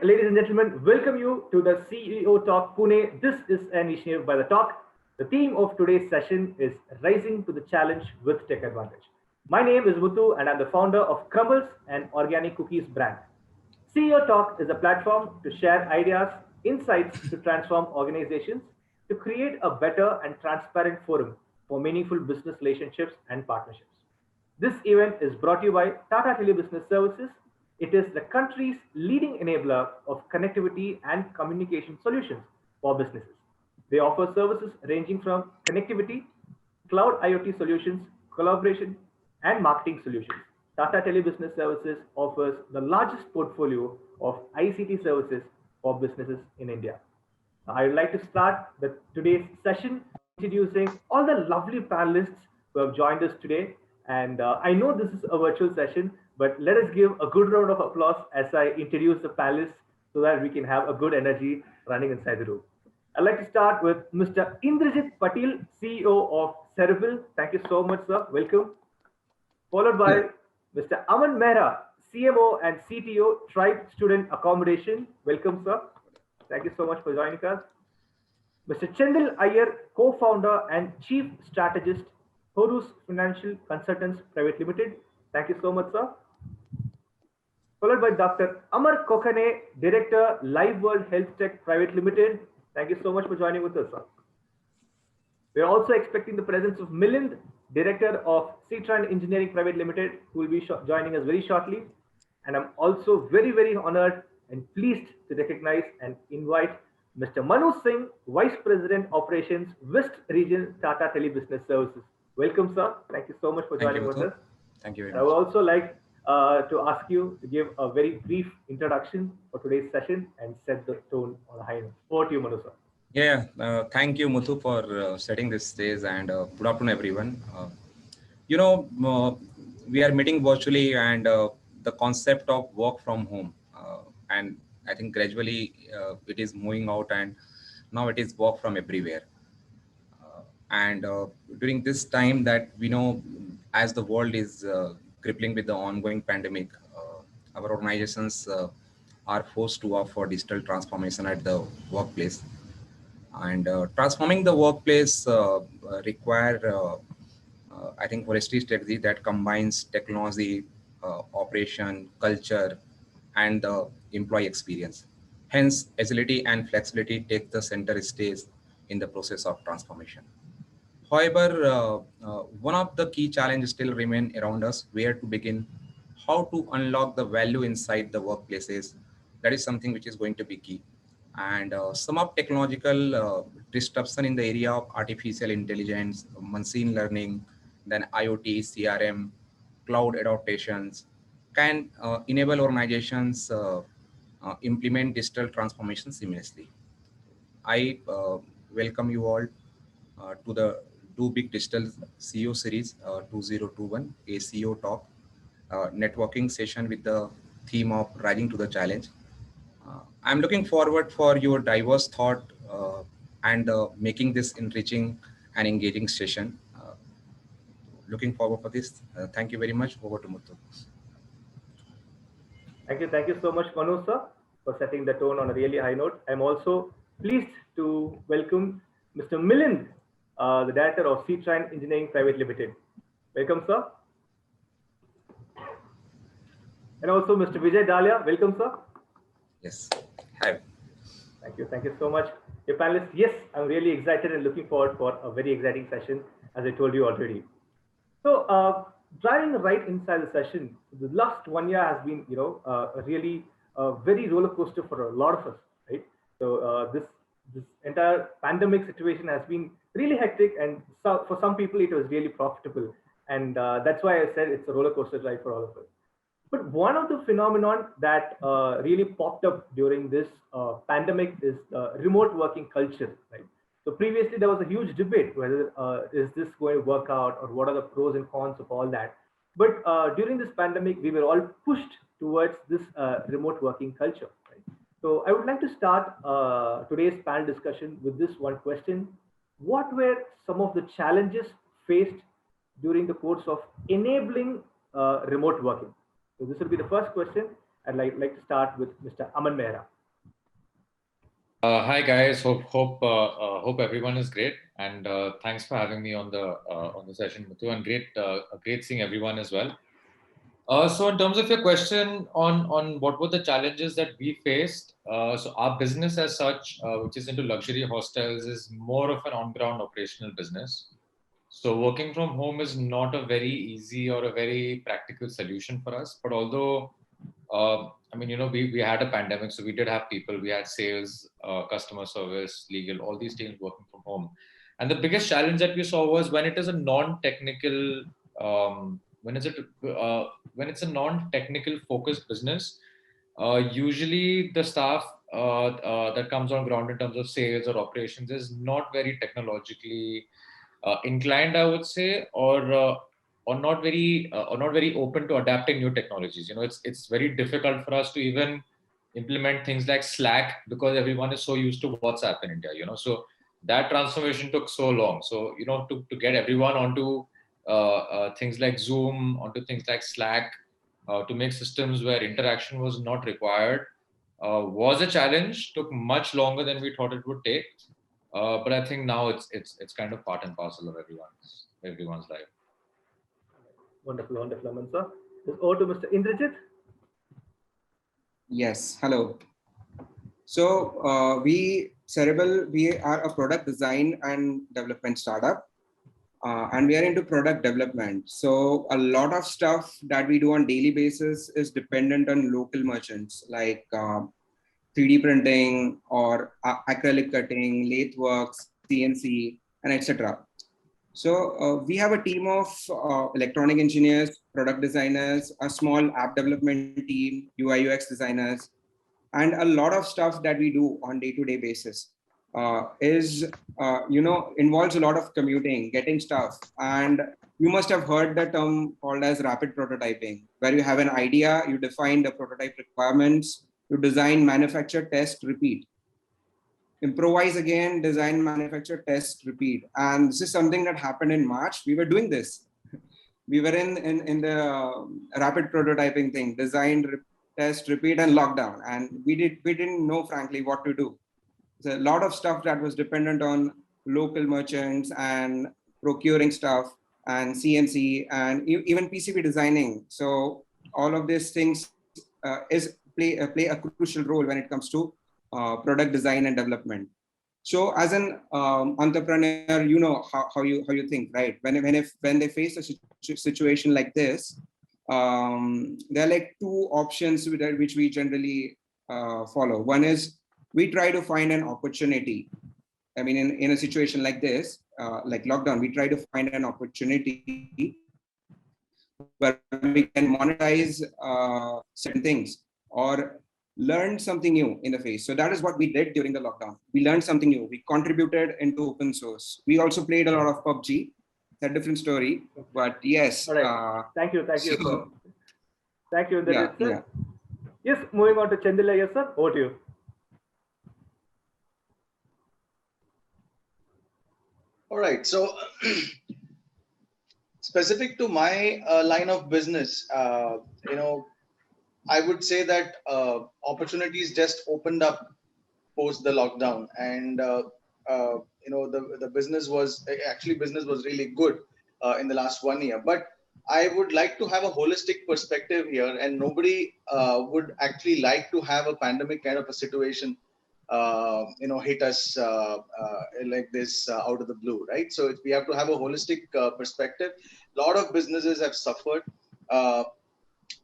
Ladies and gentlemen, welcome you to the CEO Talk Pune. This is an initiative by the Talk. The theme of today's session is Rising to the Challenge with Tech Advantage. My name is Muthu and I'm the founder of Crumbles and Organic Cookies brand. CEO Talk is a platform to share ideas, insights to transform organizations, to create a better and transparent forum for meaningful business relationships and partnerships. This event is brought to you by Tata Telebusiness Services. It is the country's leading enabler of connectivity and communication solutions for businesses. They offer services ranging from connectivity, cloud IoT solutions, collaboration, and marketing solutions. Tata Telebusiness Services offers the largest portfolio of ICT services for businesses in India. I would like to start today's session introducing all the lovely panelists who have joined us today. And I know this is a virtual session, but let us give a good round of applause as I introduce the panelists so that we can have a good energy running inside the room. I'd like to start with Mr. Indrajit Patil, CEO of Cerebral. Thank you so much, sir. Welcome. Followed by Mr. Aman Mehra, CMO and CTO, Tribe Student Accommodation. Welcome, sir. Thank you so much for joining us. Mr. Chendil Iyer, co-founder and chief strategist, Horus Financial Consultants Private Limited. Thank you so much, sir. Followed by Dr. Amar Kokane, Director, Live World Health Tech Private Limited. Thank you so much for joining with us, sir. We are also expecting the presence of Milind, Director of Citran Engineering Private Limited, who will be joining us very shortly. And I'm also very, very honored and pleased to recognize and invite Mr. Manu Singh, Vice President Operations, West Region, Tata Telebusiness Services. Welcome, sir. Thank you so much for joining with us. Thank you very much. I would also like to ask you to give a very brief introduction for today's session and set the tone on a high note. Over to you, Manu, sir. Yeah, thank you, Muthu, for setting this stage, and good afternoon, everyone. We are meeting virtually, and the concept of work from home, and I think gradually it is moving out, and now it is work from everywhere. And during this time that we know, as the world is crippling with the ongoing pandemic, our organizations are forced to opt for digital transformation at the workplace. And transforming the workplace require, I think, holistic strategy that combines technology, operation, culture, and the employee experience. Hence, agility and flexibility take the center stage in the process of transformation. However, one of the key challenges still remain around us: where to begin, how to unlock the value inside the workplaces. That is something which is going to be key. And some of technological disruption in the area of artificial intelligence, machine learning, then IoT, CRM, cloud adaptations can enable organizations implement digital transformation seamlessly. I welcome you all to the Do Big Digital CEO Series 2021, a CEO Talk networking session with the theme of Rising to the Challenge. I'm looking forward for your diverse thought and making this enriching and engaging session. Looking forward for this. Thank you very much. Over to Muthu. Thank you so much, Manu, sir, for setting the tone on a really high note. I'm also pleased to welcome Mr. Milind, the Director of Citran Engineering Private Limited. Welcome, sir. And also Mr. Vijay Dalia. Welcome, sir. Yes. Hi. Thank you so much. Your panelists, yes, I'm really excited and looking forward for a very exciting session, as I told you already. So, driving right inside the session, the last 1 year has been, a really very roller coaster for a lot of us, right? So this entire pandemic situation has been really hectic, and so for some people it was really profitable, and that's why I said it's a roller coaster ride for all of us. But one of the phenomenon that really popped up during this pandemic is remote working culture, right? So previously there was a huge debate whether is this going to work out or what are the pros and cons of all that. But during this pandemic, we were all pushed towards this remote working culture. Right? So I would like to start today's panel discussion with this one question: what were some of the challenges faced during the course of enabling remote working? So this will be the first question. I'd like to start with Mr. Aman Mehra. Hi guys, hope everyone is great, and thanks for having me on the session, Muthu, and great seeing everyone as well. So in terms of your question on what were the challenges that we faced, so our business as such, which is into luxury hostels, is more of an on-ground operational business. So working from home is not a very easy or a very practical solution for us. But although I mean, we had a pandemic, so we did have people. We had sales, customer service, legal, all these teams working from home. And the biggest challenge that we saw was when it is a non-technical, when it's a non-technical focused business. Usually, the staff that comes on ground in terms of sales or operations is not very technologically inclined, I would say, or not very open to adapting new technologies. It's very difficult for us to even implement things like Slack because everyone is so used to WhatsApp in India. So that transformation took so long. So to get everyone onto things like Zoom, onto things like Slack, to make systems where interaction was not required, was a challenge. Took much longer than we thought it would take. But I think now it's kind of part and parcel of everyone's life. Wonderful, wonderful, Aman sir. Over to Mr. Indrajit. Yes, hello. So Cerebral, we are a product design and development startup, and we are into product development. So a lot of stuff that we do on daily basis is dependent on local merchants like 3D printing or acrylic cutting, lathe works, CNC, and etc. So we have a team of electronic engineers, product designers, a small app development team, UI UX designers, and a lot of stuff that we do on day-to-day basis involves a lot of commuting, getting stuff. And you must have heard the term called as rapid prototyping, where you have an idea, you define the prototype requirements, you design, manufacture, test, repeat. Improvise again, design, manufacture, test, repeat. And this is something that happened in March. We were doing this. We were in the rapid prototyping thing, design, test, repeat, and lockdown. And we didn't know, frankly, what to do. There's a lot of stuff that was dependent on local merchants and procuring stuff and CNC and even PCB designing. So all of these things play a crucial role when it comes to product design and development. So as an entrepreneur, you know how you think, right? When they face a situation like this, there are like two options which we generally follow. One is we try to find an opportunity. I mean, in a situation like this, like lockdown, we try to find an opportunity where we can monetize certain things or learn something new in the face. So that is what we did during the lockdown. We learned something new. We contributed into open source. We also played a lot of PUBG. It's a different story, but yes. All right. Thank you. So, thank you. Yeah. Yes, moving on to Chandila. Yes, sir. Over to you. All right. So specific to my line of business, I would say that opportunities just opened up post the lockdown, and the business was really good in the last 1 year. But I would like to have a holistic perspective here, and nobody would actually like to have a pandemic kind of a situation hit us like this out of the blue, right? So we have to have a holistic perspective. A lot of businesses have suffered.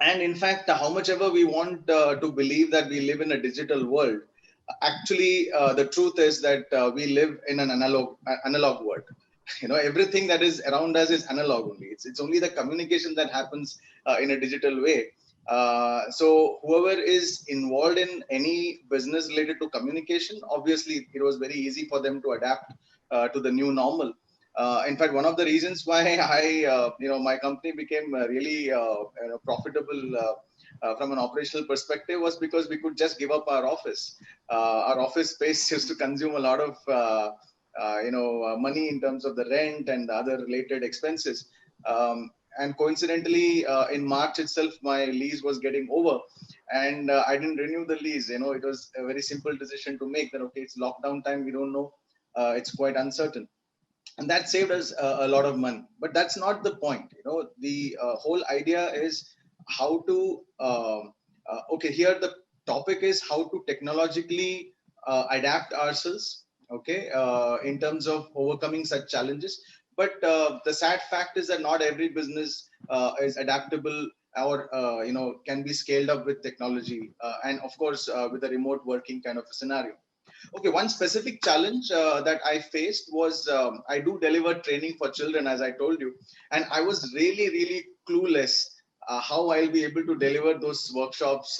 And in fact, how much ever we want to believe that we live in a digital world, actually, the truth is that we live in an analog world. Everything that is around us is analog only. It's only the communication that happens in a digital way. So whoever is involved in any business related to communication, obviously it was very easy for them to adapt to the new normal. In fact, one of the reasons why my company became really profitable from an operational perspective was because we could just give up our office. Our office space used to consume a lot of money in terms of the rent and the other related expenses. And coincidentally, in March itself, my lease was getting over, and I didn't renew the lease. It was a very simple decision to make. That okay, it's lockdown time. We don't know. It's quite uncertain, and that saved us a lot of money. But that's not the point. The whole idea is how to. Okay, here the topic is how to technologically adapt ourselves. Okay, in terms of overcoming such challenges. But the sad fact is that not every business is adaptable or can be scaled up with technology, and of course with a remote working kind of a scenario. Okay, one specific challenge that I faced was I do deliver training for children, as I told you, and I was really clueless how I'll be able to deliver those workshops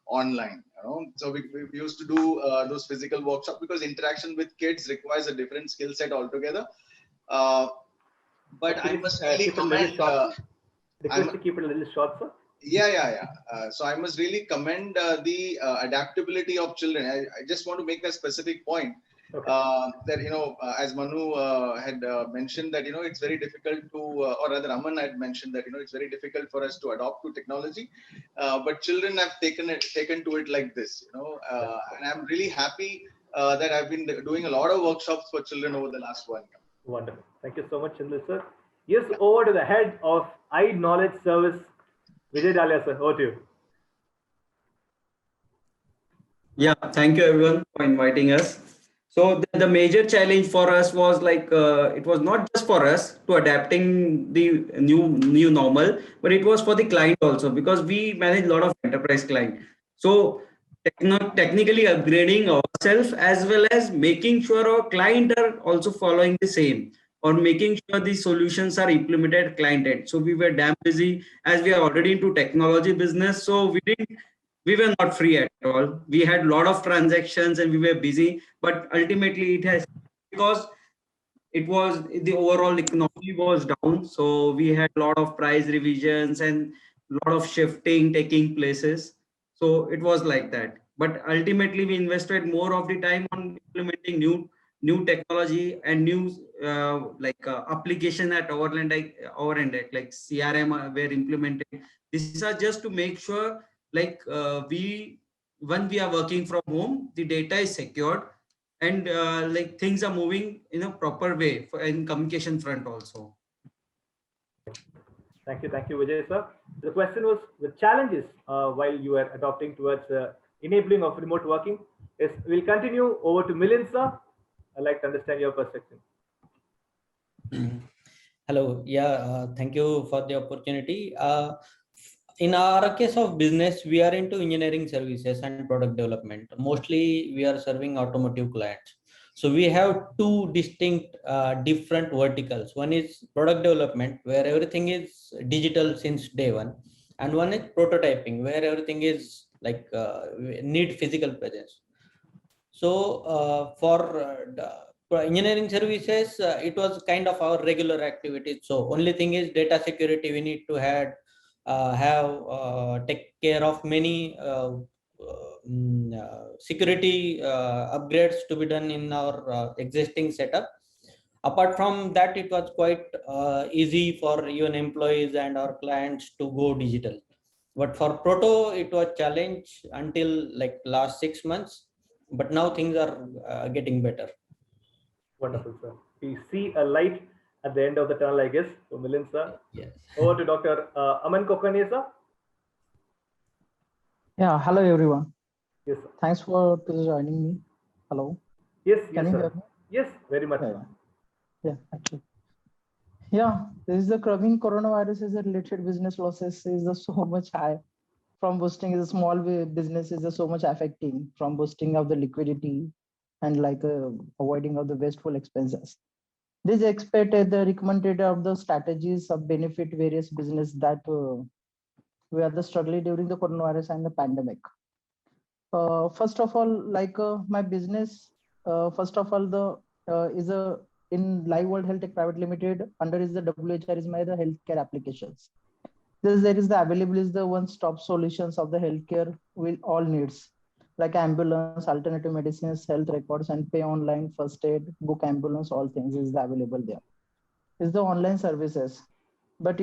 online. So we used to do those physical workshops because interaction with kids requires a different skill set altogether. But I must really commend. Request to keep it a little short, sir. Yeah. So I must really commend the adaptability of children. I just want to make a specific point. Okay. That as Manu had mentioned that it's very difficult to, or rather Aman had mentioned that it's very difficult for us to adopt to technology, but children have taken to it like this. And I'm really happy that I've been doing a lot of workshops for children over the last 1 year. Wonderful. Thank you so much, Chandra sir. Yes, over to the head of iKnowledge Service, Vijay Dalia sir. Over to you. Yeah, thank you everyone for inviting us. So the major challenge for us was like it was not just for us to adapting the new normal, but it was for the client also, because we manage a lot of enterprise client. So technically upgrading ourselves as well as making sure our client are also following the same, or making sure the solutions are implemented at client end. So we were damn busy, as we are already into technology business. So we were not free at all. We had a lot of transactions and we were busy, but ultimately it has, because it was the overall economy was down. So we had a lot of price revisions and a lot of shifting taking places. So it was like that. But ultimately we invested more of the time on implementing new technology and new application at our end, like CRM were implemented. These are just to make sure when we are working from home, the data is secured and things are moving in a proper way in communication front also. Thank you, Vijay sir. The question was the challenges while you are adopting towards enabling of remote working. Yes, we'll continue over to Milind sir. I'd like to understand your perspective. Hello. Yeah, thank you for the opportunity. In our case of business, we are into engineering services and product development. Mostly we are serving automotive clients. So we have two distinct different verticals. One is product development, where everything is digital since day one. And one is prototyping, where everything is need physical presence. So for engineering services, it was kind of our regular activity. So only thing is data security. We need to take care of many security upgrades to be done in our existing setup. Apart from that, it was quite easy for even employees and our clients to go digital. But for Proto, it was challenge until last 6 months. But now things are getting better. Wonderful, sir. We see a light at the end of the tunnel, I guess, for Milind sir. Yes. Over to Dr. Aman Kokane sir. Yeah, hello everyone. Yes, sir. Thanks for joining me. Hello. Yes, Can you sir. hear me? Yes, very much. Yeah, actually. Yeah, this is the coming coronavirus is related business losses is so much high. From boosting is a small business is so much affecting, from boosting of the liquidity and avoiding of the wasteful expenses. This expected the recommended of the strategies of benefit various business that we are the struggling during the coronavirus and the pandemic. First of all, my business, first of all, is a in Live World Health Tech Private Limited. Under is the WHR is my the healthcare applications. There is the available is the one-stop solutions of the healthcare with all needs like ambulance, alternative medicines, health records, and pay online, first aid, book ambulance, all things is available there. Is the online services, but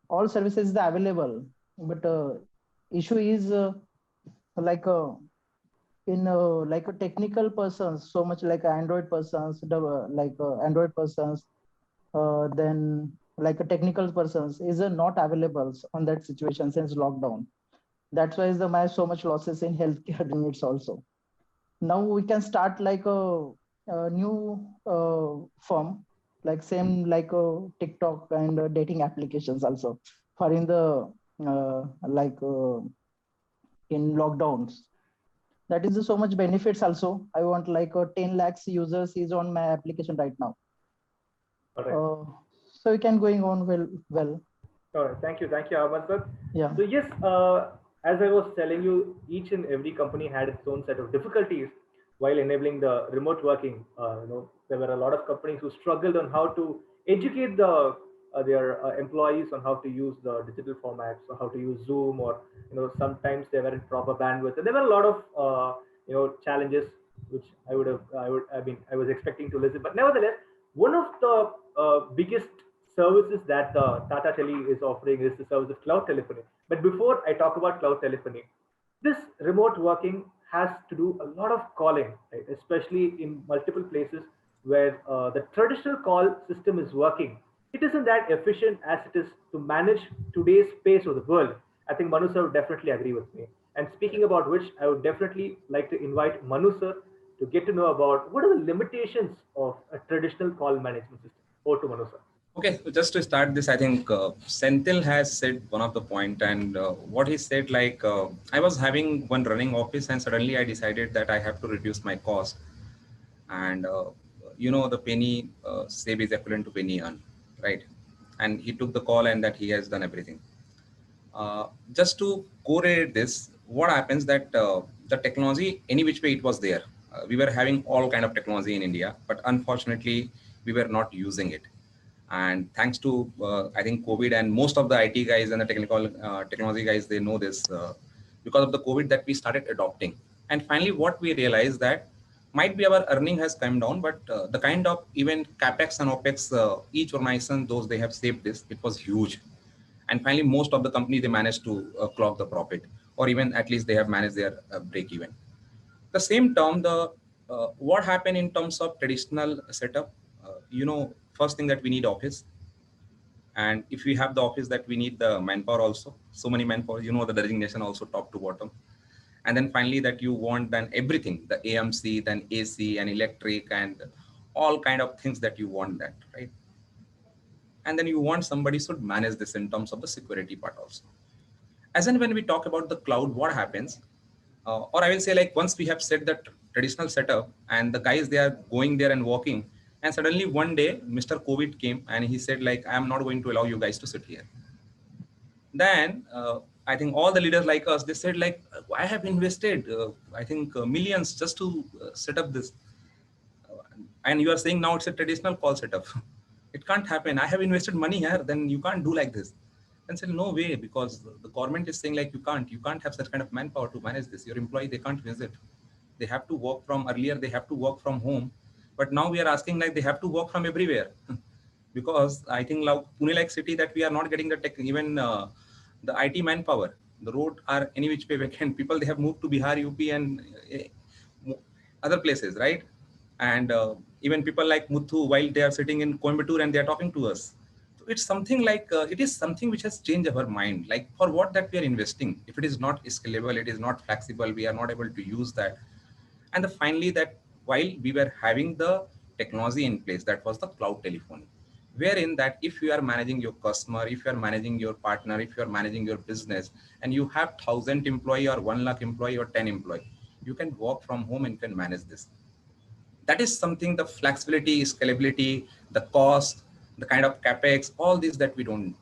all services is available, but issue is like in like a technical persons, so much like Android persons, Android persons, then like a technical persons is not available on that situation since lockdown. That's why is the my so much losses in healthcare needs also. Now we can start like a new firm, like same like TikTok and dating applications also for in the in lockdowns. That is so much benefits also. I want like 10 lakhs users is on my application right now. All right. So we can going on well. All right. Thank you, Ahmad sir. Yeah. So yes, as I was telling you, each and every company had its own set of difficulties while enabling the remote working. There were a lot of companies who struggled on how to educate their employees on how to use the digital formats, or how to use Zoom, or sometimes they weren't proper bandwidth. And there were a lot of challenges which I was expecting to listen, but nevertheless, one of the biggest services that Tata Tele is offering is the service of cloud telephony. But before I talk about cloud telephony, this remote working has to do a lot of calling, right? Especially in multiple places where the traditional call system is working. It isn't that efficient as it is to manage today's pace of the world. I think Manu sir would definitely agree with me. And speaking about which, I would definitely like to invite Manu sir to get to know about what are the limitations of a traditional call management system. Over to Manu sir. Okay, so just to start this, I think Senthil has said one of the point, and what he said, like I was having one running office and suddenly I decided that I have to reduce my cost. And the penny save is equivalent to penny earn, right? And he took the call and that he has done everything. Just to correlate this, what happens that the technology, any which way it was there. We were having all kind of technology in India, but unfortunately we were not using it. And thanks to, I think, COVID, and most of the IT guys and the technology guys, they know this, because of the COVID that we started adopting. And finally, what we realized that might be our earning has come down, but the kind of even CapEx and OpEx, each organization, those they have saved this, it was huge. And finally, most of the companies, they managed to clock the profit, or even at least they have managed their break even. The same term, what happened in terms of traditional setup, first thing that we need office. And if we have the office, that we need the manpower also. So many manpower, the designation also top to bottom. And then finally that you want then everything, the AMC, then AC and electric and all kind of things that you want that, right? And then you want somebody should manage this in terms of the security part also. As and when we talk about the cloud, what happens? Or I will say, like, once we have set that traditional setup and the guys, they are going there and working, and suddenly one day Mr. COVID came and he said, like, I am not going to allow you guys to sit here. Then I think all the leaders like us, they said, like, I have invested, I think millions just to set up this. And you are saying now it's a traditional call setup. It can't happen. I have invested money here, then you can't do like this. And said, no way, because the government is saying, like, you can't have such kind of manpower to manage this. Your employee, they can't visit. They have to work from earlier, they have to work from home. But now we are asking, like, they have to work from everywhere. Because I think Pune like city that we are not getting the tech, even the IT manpower. The road are any which way vacant. People, they have moved to Bihar, UP and other places, right? And even people like Muthu, while they are sitting in Coimbatore and they are talking to us. So it's something like, it is something which has changed our mind. Like, for what that we are investing, if it is not scalable, it is not flexible, we are not able to use that. And finally, that while we were having the technology in place, that was the cloud telephony, wherein that if you are managing your customer, if you are managing your partner, if you are managing your business, and you have 1,000 employee or 1 lakh employee or 10 employee, you can work from home and can manage this. That is something, the flexibility, scalability, the cost, the kind of CapEx, all this that we don't.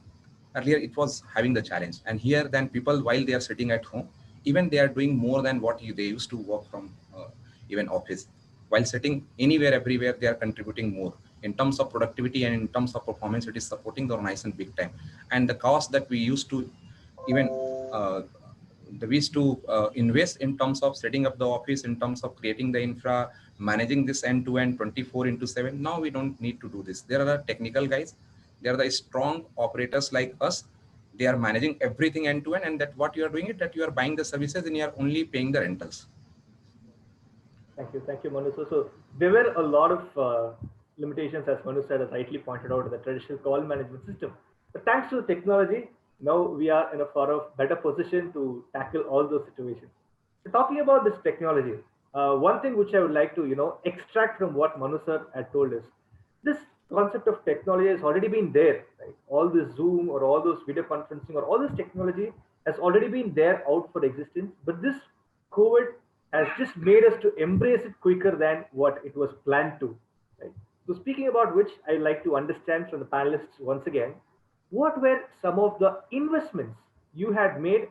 Earlier, it was having the challenge. And here, then people, while they are sitting at home, even they are doing more than what they used to work from even office. while sitting anywhere, everywhere, they are contributing more in terms of productivity and in terms of performance. It is supporting the organization big time. And the cost that we used to even we used to invest in terms of setting up the office, in terms of creating the infra, managing this end-to-end 24/7. Now we don't need to do this. There are the technical guys, there are the strong operators like us. They are managing everything end-to-end, and that what you are doing is that you are buying the services and you are only paying the rentals. Thank you, Manu. So there were a lot of limitations, as Manu said, as rightly pointed out, in the traditional call management system. But thanks to the technology, now we are in a far of better position to tackle all those situations. So talking about this technology, one thing which I would like to extract from what Manu sir had told us, this concept of technology has already been there, right? All this Zoom or all those video conferencing or all this technology has already been there out for existence, but this COVID has just made us to embrace it quicker than what it was planned to, right? So speaking about which, I'd like to understand from the panelists once again, what were some of the investments you had made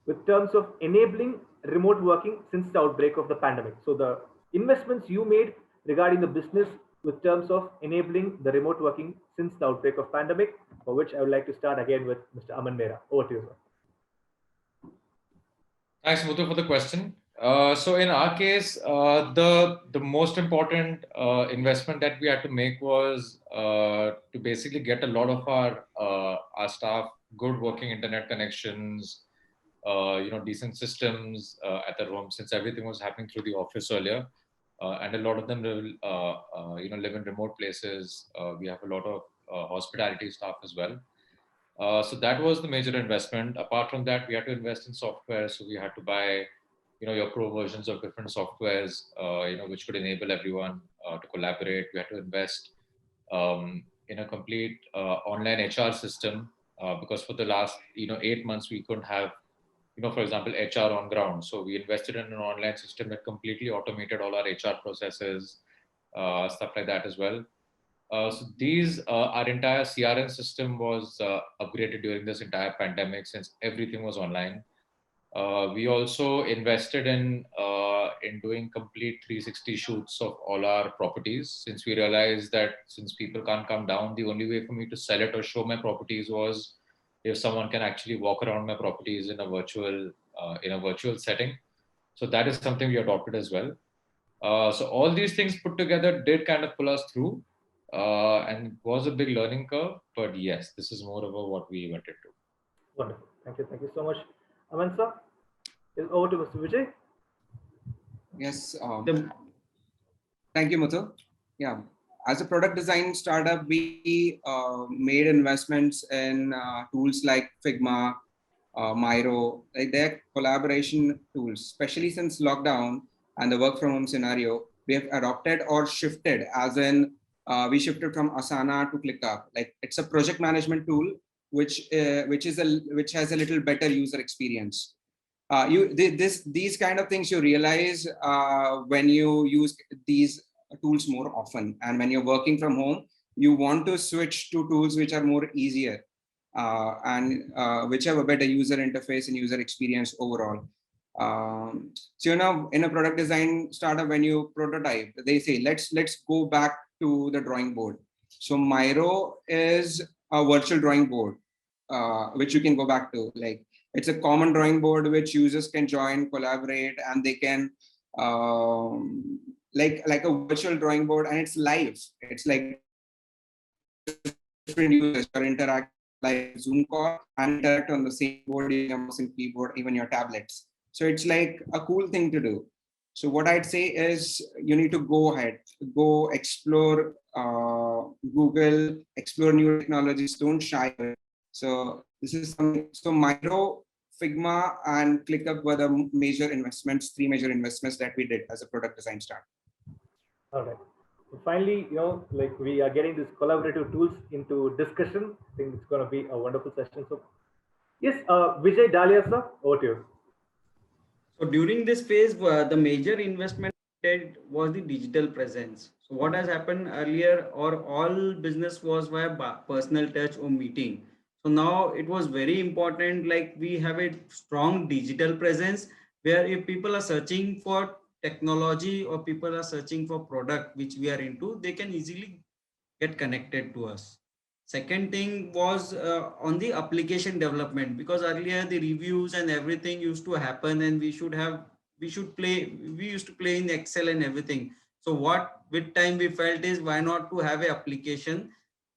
with terms of enabling remote working since the outbreak of the pandemic? So the investments you made regarding the business with terms of enabling the remote working since the outbreak of pandemic, for which I would like to start again with Mr. Aman Mehra. Over to you, sir. Thanks, Muthu, for the question. So in our case, the most important investment that we had to make was to basically get a lot of our staff good working internet connections, decent systems at the home, since everything was happening through the office earlier, and a lot of them live in remote places. We have a lot of hospitality staff as well. So that was the major investment. Apart from that, we had to invest in software. So we had to buy, your pro versions of different softwares, which could enable everyone to collaborate. We had to invest in a complete online HR system because for the last, 8 months, we couldn't have, for example, HR on ground. So we invested in an online system that completely automated all our HR processes, stuff like that as well. So our entire CRM system was upgraded during this entire pandemic since everything was online. We also invested in doing complete 360 shoots of all our properties, since we realized that since people can't come down, the only way for me to sell it or show my properties was if someone can actually walk around my properties in a virtual setting. So that is something we adopted as well. So all these things put together did kind of pull us through. And it was a big learning curve, but yes, this is more about what we wanted to. Wonderful. Thank you so much. Aman sir, over to Mr. Vijay. Yes. Thank you, Muthu. Yeah. As a product design startup, we made investments in tools like Figma, Miro, like their collaboration tools, especially since lockdown and the work from home scenario, we have adopted or shifted, as in we shifted from Asana to ClickUp. Like it's a project management tool, which has a little better user experience. These kind of things you realize when you use these tools more often, and when you're working from home, you want to switch to tools which are more easier and which have a better user interface and user experience overall. So in a product design startup, when you prototype, they say let's go back to the drawing board. So Miro is a virtual drawing board which you can go back to. Like it's a common drawing board which users can join, collaborate, and they can like a virtual drawing board, and it's live. It's like different users or interact like Zoom call and interact on the same board, your mouse and keyboard, even your tablets. So it's like a cool thing to do. So what I'd say is you need to go ahead, go explore Google, explore new technologies, don't shy away. So this is something. So Miro, Figma, and ClickUp were the major investments, 3 major investments that we did as a product design startup. All right. So finally, like we are getting these collaborative tools into discussion. I think it's going to be a wonderful session. So yes, Vijay Dalia sir, over to you. So during this phase, the major investment was the digital presence. So what has happened earlier, or all business was via personal touch or meeting. So now it was very important, like we have a strong digital presence where if people are searching for technology or people are searching for product which we are into, they can easily get connected to us. Second thing was on the application development, because earlier the reviews and everything used to happen and we used to play in Excel and everything. So what with time we felt is, why not to have an application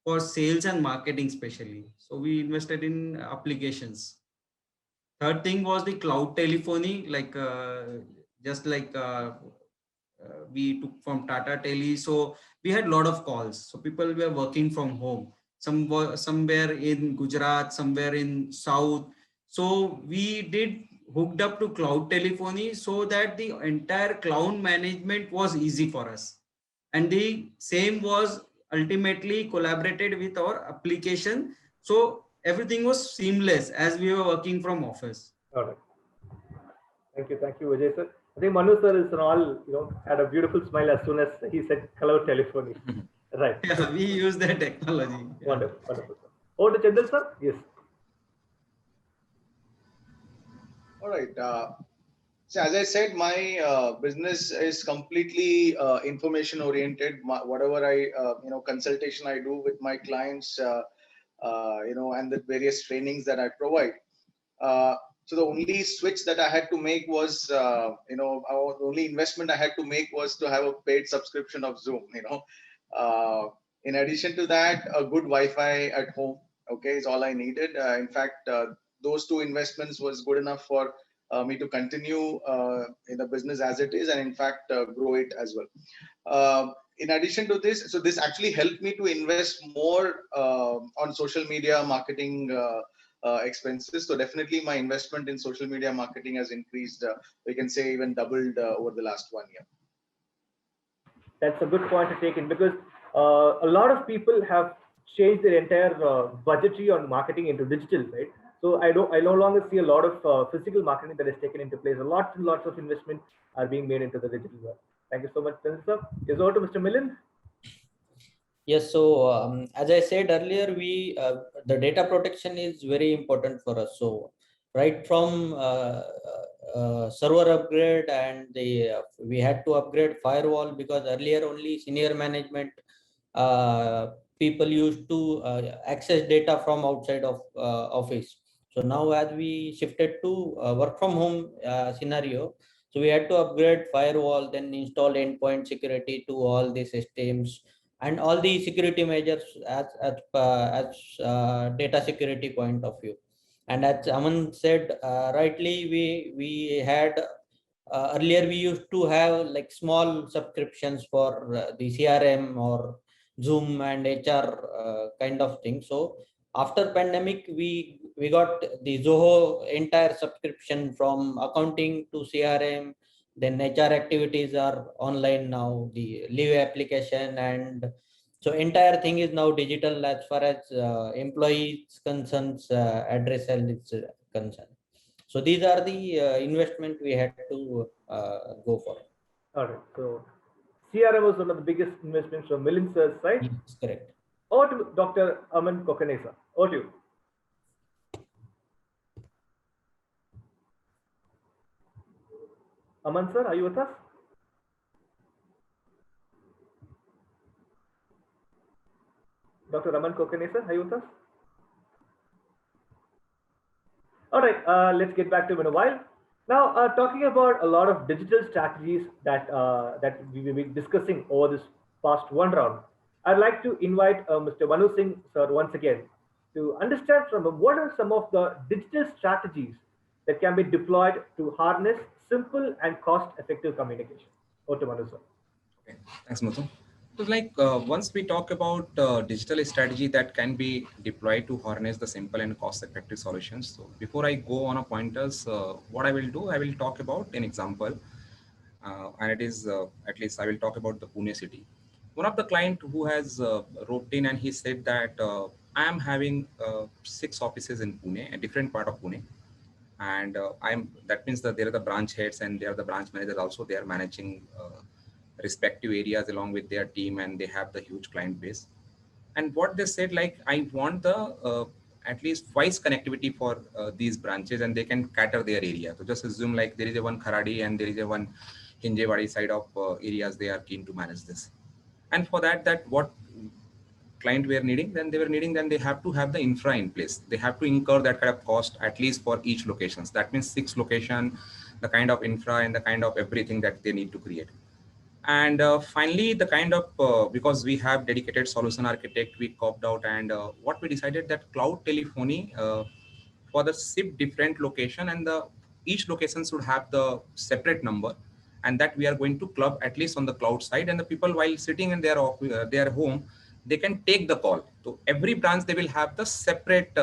for sales and marketing especially. So we invested in applications. Third thing was the cloud telephony, like just like we took from Tata Tele. So we had a lot of calls. So people were working from home. Some were somewhere in Gujarat, somewhere in South. So we did hooked up to cloud telephony so that the entire cloud management was easy for us. And the same was ultimately collaborated with our application. So everything was seamless as we were working from office. All right. Thank you, Vijay sir. I think Manu sir is all, had a beautiful smile as soon as he said cloud telephony. Right. Yeah, we use that technology. Wonderful, wonderful. Over to Chandel sir. Yes. All right. So as I said, my business is completely information oriented. Whatever I, consultation I do with my clients, and the various trainings that I provide. So the only switch that I had to make was, the only investment I had to make was to have a paid subscription of Zoom. In addition to that, a good Wi-Fi at home, okay, is all I needed. In fact, those two investments was good enough for me to continue in the business as it is, and in fact grow it as well. In addition to this, so this actually helped me to invest more on social media marketing expenses. So definitely my investment in social media marketing has increased. We can say even doubled over the last 1 year. That's a good point to take in, because a lot of people have changed their entire budgetary on marketing into digital, right? So I no longer see a lot of physical marketing that is taken into place. Lots and lots of investment are being made into the digital world. Thank you so much, sir. Is over to Mr. Milind. Yes, so as I said earlier, the data protection is very important for us. So right from server upgrade, and we had to upgrade firewall, because earlier only senior management people used to access data from outside of office. So now as we shifted to work from home scenario, so we had to upgrade firewall, then install endpoint security to all the systems, and all the security measures as data security point of view. And as Aman said rightly, we had earlier we used to have like small subscriptions for the CRM or Zoom and HR kind of thing. So after pandemic, we got the Zoho entire subscription, from accounting to CRM. Then HR activities are online now, the leave application, and so entire thing is now digital as far as employees concerns, address is concerned. So these are the investment we had to go for. All right. So CRM was one of the biggest investments from Milind sir's side. Yes, correct. Over to Dr. Aman Kokane. Over to you. Aman sir, are you with us? Dr. Aman Kokane, are you with us? All right, let's get back to him in a while. Now, talking about a lot of digital strategies that we will be discussing over this past one round, I'd like to invite Mr. Manu Singh sir once again to understand from him what are some of the digital strategies that can be deployed to harness simple and cost-effective communication. Over to Manu sir. Okay, thanks, Muthu. So once we talk about digital strategy that can be deployed to harness the simple and cost-effective solutions. So before I go on a pointers, what I will do, I will talk about an example, and it is at least I will talk about the Pune city. One of the client who has wrote in and he said that I am having 6 offices in Pune, a different part of Pune, and that means that there are the branch heads and there are the branch managers also. They are managing respective areas along with their team, and they have the huge client base. And what they said, like, I want the at least voice connectivity for these branches, and they can cater their area. So just assume like there is a one Kharadi and there is a one Hinjewadi side of areas, they are keen to manage this. And for that what client were needing, then they have to have the infra in place. They have to incur that kind of cost at least for each locations. That means 6 location, the kind of infra and the kind of everything that they need to create. And finally, the kind of, because we have dedicated solution architect, we copped out, and what we decided that cloud telephony for the SIP different location, and each location should have the separate number, and that we are going to club at least on the cloud side, and the people while sitting in their home, they can take the call. So every branch, they will have the separate,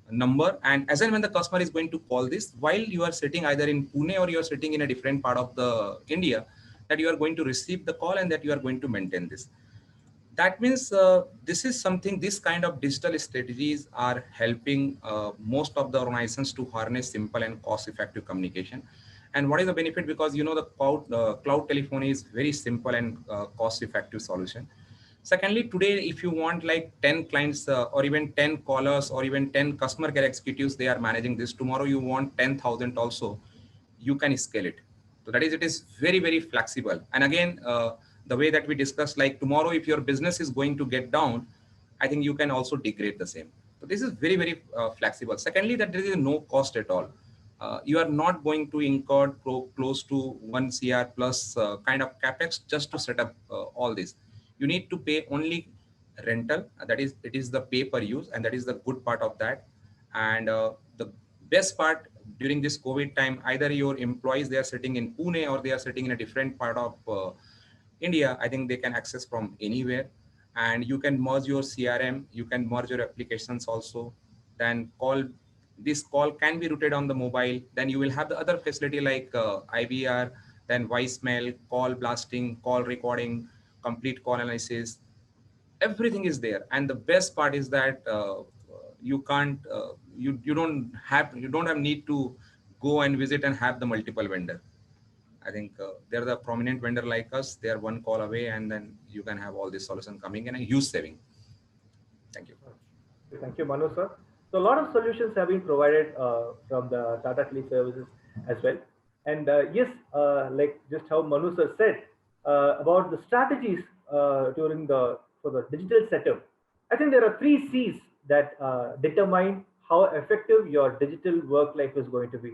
number, and as and when the customer is going to call this, while you are sitting either in Pune or you are sitting in a different part of the India, that you are going to receive the call and that you are going to maintain this. That means this is something, this kind of digital strategies are helping most of the organizations to harness simple and cost-effective communication. And what is the benefit? Because the cloud telephony is very simple and cost-effective solution. Secondly, today, if you want like 10 clients or even 10 callers or even 10 customer care executives, they are managing this. Tomorrow, you want 10,000 also, you can scale it. So that is, it is very, very flexible. And again, the way that we discussed, like tomorrow, if your business is going to get down, I think you can also degrade the same. So this is very, very flexible. Secondly, that there is no cost at all. You are not going to incur close to 1 CR plus kind of capex just to set up all this. You need to pay only rental. That is, it is the pay per use, and that is the good part of that. And the best part during this COVID time, either your employees, they are sitting in Pune or they are sitting in a different part of India. I think they can access from anywhere, and you can merge your CRM, you can merge your applications also. Then this call can be routed on the mobile. Then you will have the other facility like IVR, then voicemail, call blasting, call recording, complete call analysis. Everything is there. And the best part is that you can't, you don't have need to go and visit and have the multiple vendor. I think they're the prominent vendor like us. They are one call away, and then you can have all this solution coming in and huge saving. Thank you. Thank you, Manu sir. So a lot of solutions have been provided from the Tata Tele services as well. And yes, like just how Manu sir said about the strategies for the digital setup, I think there are 3 C's that determine how effective your digital work life is going to be.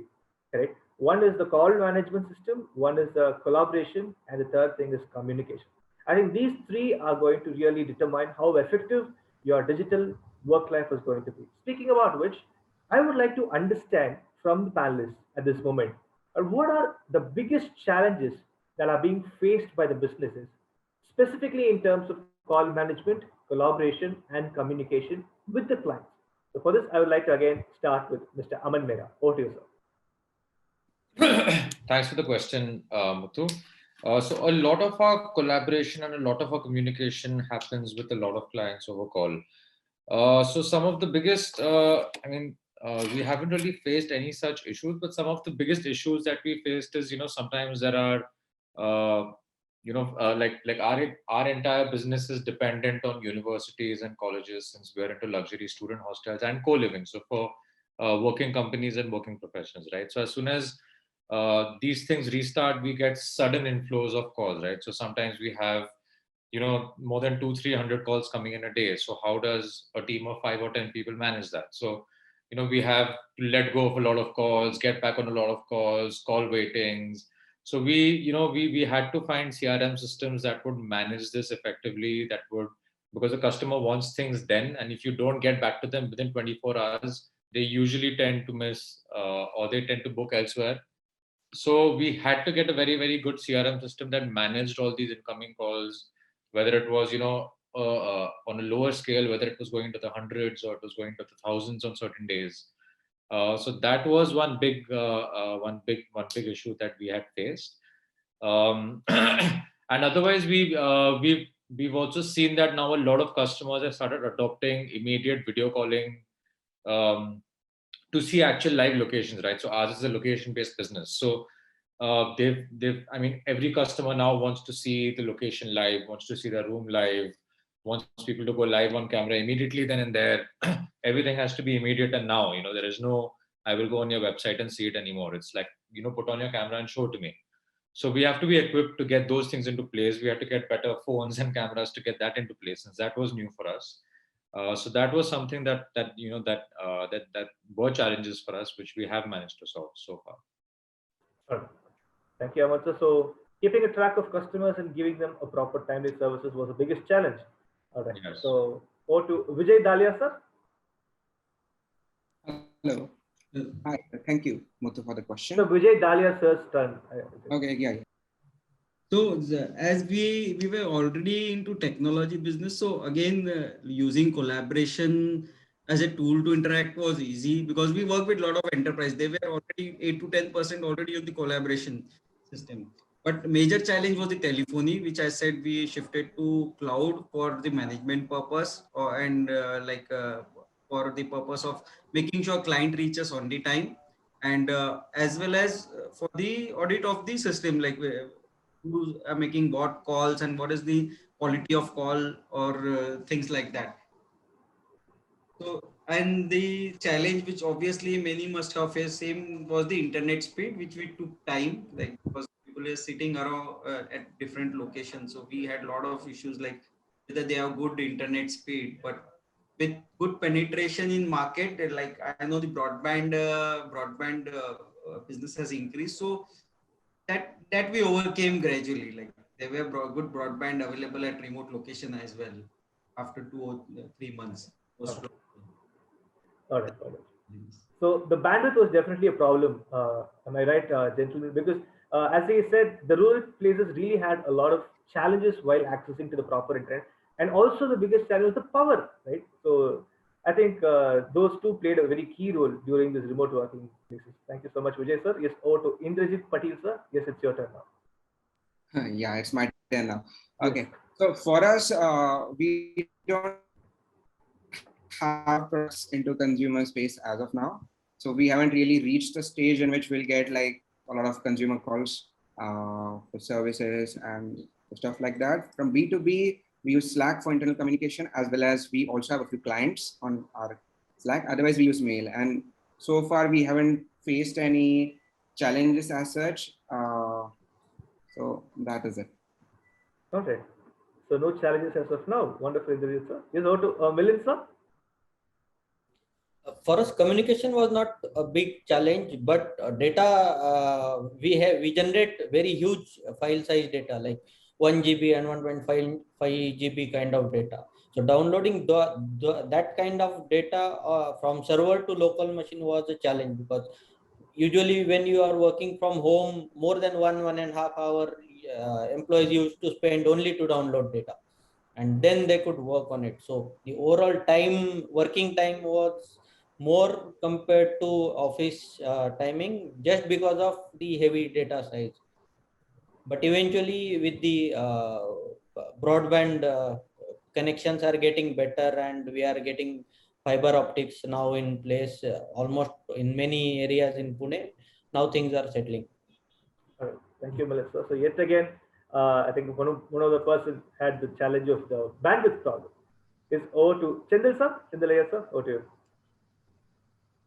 Correct. One is the call management system, one is the collaboration, and the third thing is communication. I think these 3 are going to really determine how effective your digital work life is going to be. Speaking about which, I would like to understand from the panelists at this moment, what are the biggest challenges that are being faced by the businesses, specifically in terms of call management, collaboration, and communication with the clients. So for this, I would like to again start with Mr. Aman Mehra. Over to you, sir. Thanks for the question, Muthu. So a lot of our collaboration and a lot of our communication happens with a lot of clients over call. So some of the biggest, we haven't really faced any such issues, but some of the biggest issues that we faced is, sometimes there are, like our entire business is dependent on universities and colleges, since we're into luxury student hostels and co-living. So for working companies and working professionals, right? So as soon as these things restart, we get sudden inflows of calls, right? So sometimes we have, more than 200-300 calls coming in a day. So how does a team of 5 or 10 people manage that? So, we have to let go of a lot of calls, get back on a lot of calls, call waitings. So we had to find CRM systems that would manage this effectively, because the customer wants things then, and if you don't get back to them within 24 hours, they usually tend to miss or they tend to book elsewhere. So we had to get a very, very good CRM system that managed all these incoming calls, whether it was, on a lower scale, whether it was going to the hundreds or it was going to the thousands on certain days. So that was one big issue that we had faced. And otherwise, we've also seen that now a lot of customers have started adopting immediate video calling to see actual live locations, right? So ours is a location-based business. So every customer now wants to see the location live, wants to see the room live, wants people to go live on camera immediately then and there. Everything has to be immediate and now, there is no, I will go on your website and see it anymore. It's like put on your camera and show to me. So we have to be equipped to get those things into place. We have to get better phones and cameras to get that into place, since that was new for us. So that was something that were challenges for us, which we have managed to solve so far. Sure. Thank you, Amartya. So keeping a track of customers and giving them a proper timely services was the biggest challenge. All right. Yes. So over to Vijay Dalia, sir. Hello. Hi. Thank you, Muthu, for the question. So Vijay Dalia, sir's turn. Okay. Yeah. So as we were already into technology business, so again using collaboration as a tool to interact was easy because we work with a lot of enterprise. They were already 8 to 10% already on the collaboration system. But major challenge was the telephony, which I said we shifted to cloud for the management purpose and for the purpose of making sure client reaches on the time, and as well as for the audit of the system, like who are making bot calls and what is the quality of call or things like that. So, and the challenge which obviously many must have faced same was the internet speed, which we took time, like because people are sitting around at different locations. So we had a lot of issues like whether they have good internet speed, but with good penetration in market, like I know the broadband business has increased. So that we overcame gradually. Like there were good broadband available at remote location as well after 2 or 3 months. Okay. All right. So the bandwidth was definitely a problem. Am I right, gentlemen? Because as I said, the rural places really had a lot of challenges while accessing to the proper internet, and also the biggest challenge was the power, right? So I think those two played a very key role during this remote working places. Thank you so much, Vijay sir. Yes, over to Indrajit Patil sir. Yes, it's your turn now. Yeah, it's my turn now. Okay. So for us, we don't have products into consumer space as of now. So we haven't really reached the stage in which we'll get like a lot of consumer calls for services and stuff like that. From B2B, we use Slack for internal communication, as well as we also have a few clients on our Slack. Otherwise, we use mail. And so far, we haven't faced any challenges as such. So that is it. Okay. So no challenges as of now. Wonderful, Indrajit sir. Yes, over to Milind sir. For us, communication was not a big challenge, but data we generate very huge file size data like 1 GB and 1.5 GB kind of data. So downloading that kind of data from server to local machine was a challenge, because usually when you are working from home, more than 1.5 hour, employees used to spend only to download data, and then they could work on it. So the overall working time was more compared to office timing, just because of the heavy data size. But eventually with the broadband connections are getting better, and we are getting fiber optics now in place almost in many areas in Pune. Now things are settling. Thank you, Melissa. So yet again, I think one of the persons had the challenge of the bandwidth problem. Is over to Chandil sir. Chandil sir, over to you.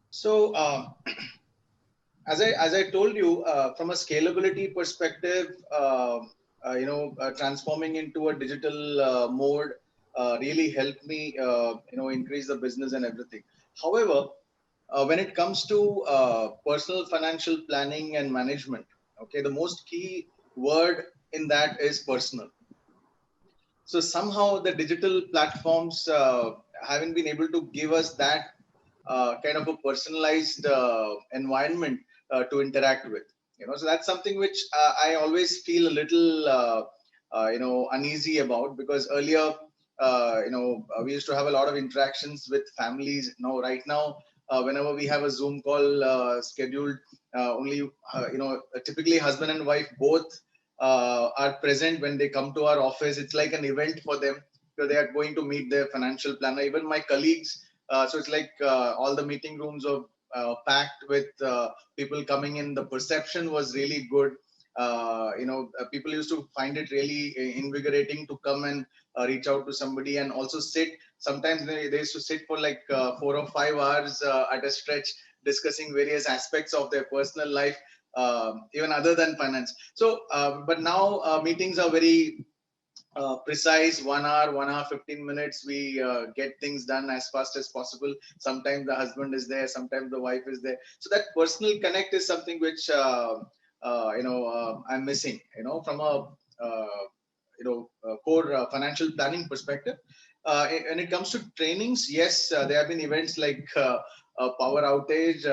So as I told you, from a scalability perspective, transforming into a digital mode really helped me, increase the business and everything. However, when it comes to personal financial planning and management, okay, the most key word in that is personal. So somehow the digital platforms haven't been able to give us that kind of a personalized environment to interact with. So that's something which I always feel a little uneasy about, because earlier we used to have a lot of interactions with families. Right now, whenever we have a Zoom call scheduled, only typically husband and wife both are present when they come to our office. It's like an event for them, because they are going to meet their financial planner. Even my colleagues, so it's like all the meeting rooms are packed with people coming in. The perception was really good. People used to find it really invigorating to come and reach out to somebody and also sit. Sometimes they used to sit for like 4 or 5 hours at a stretch, discussing various aspects of their personal life. even other than finance. So, but now meetings are very precise. 1 hour, 1 hour, 15 minutes. We get things done as fast as possible. Sometimes the husband is there, sometimes the wife is there. So that personal connect is something which I'm missing. From a core financial planning perspective. When it comes to trainings, yes, there have been events like power outage,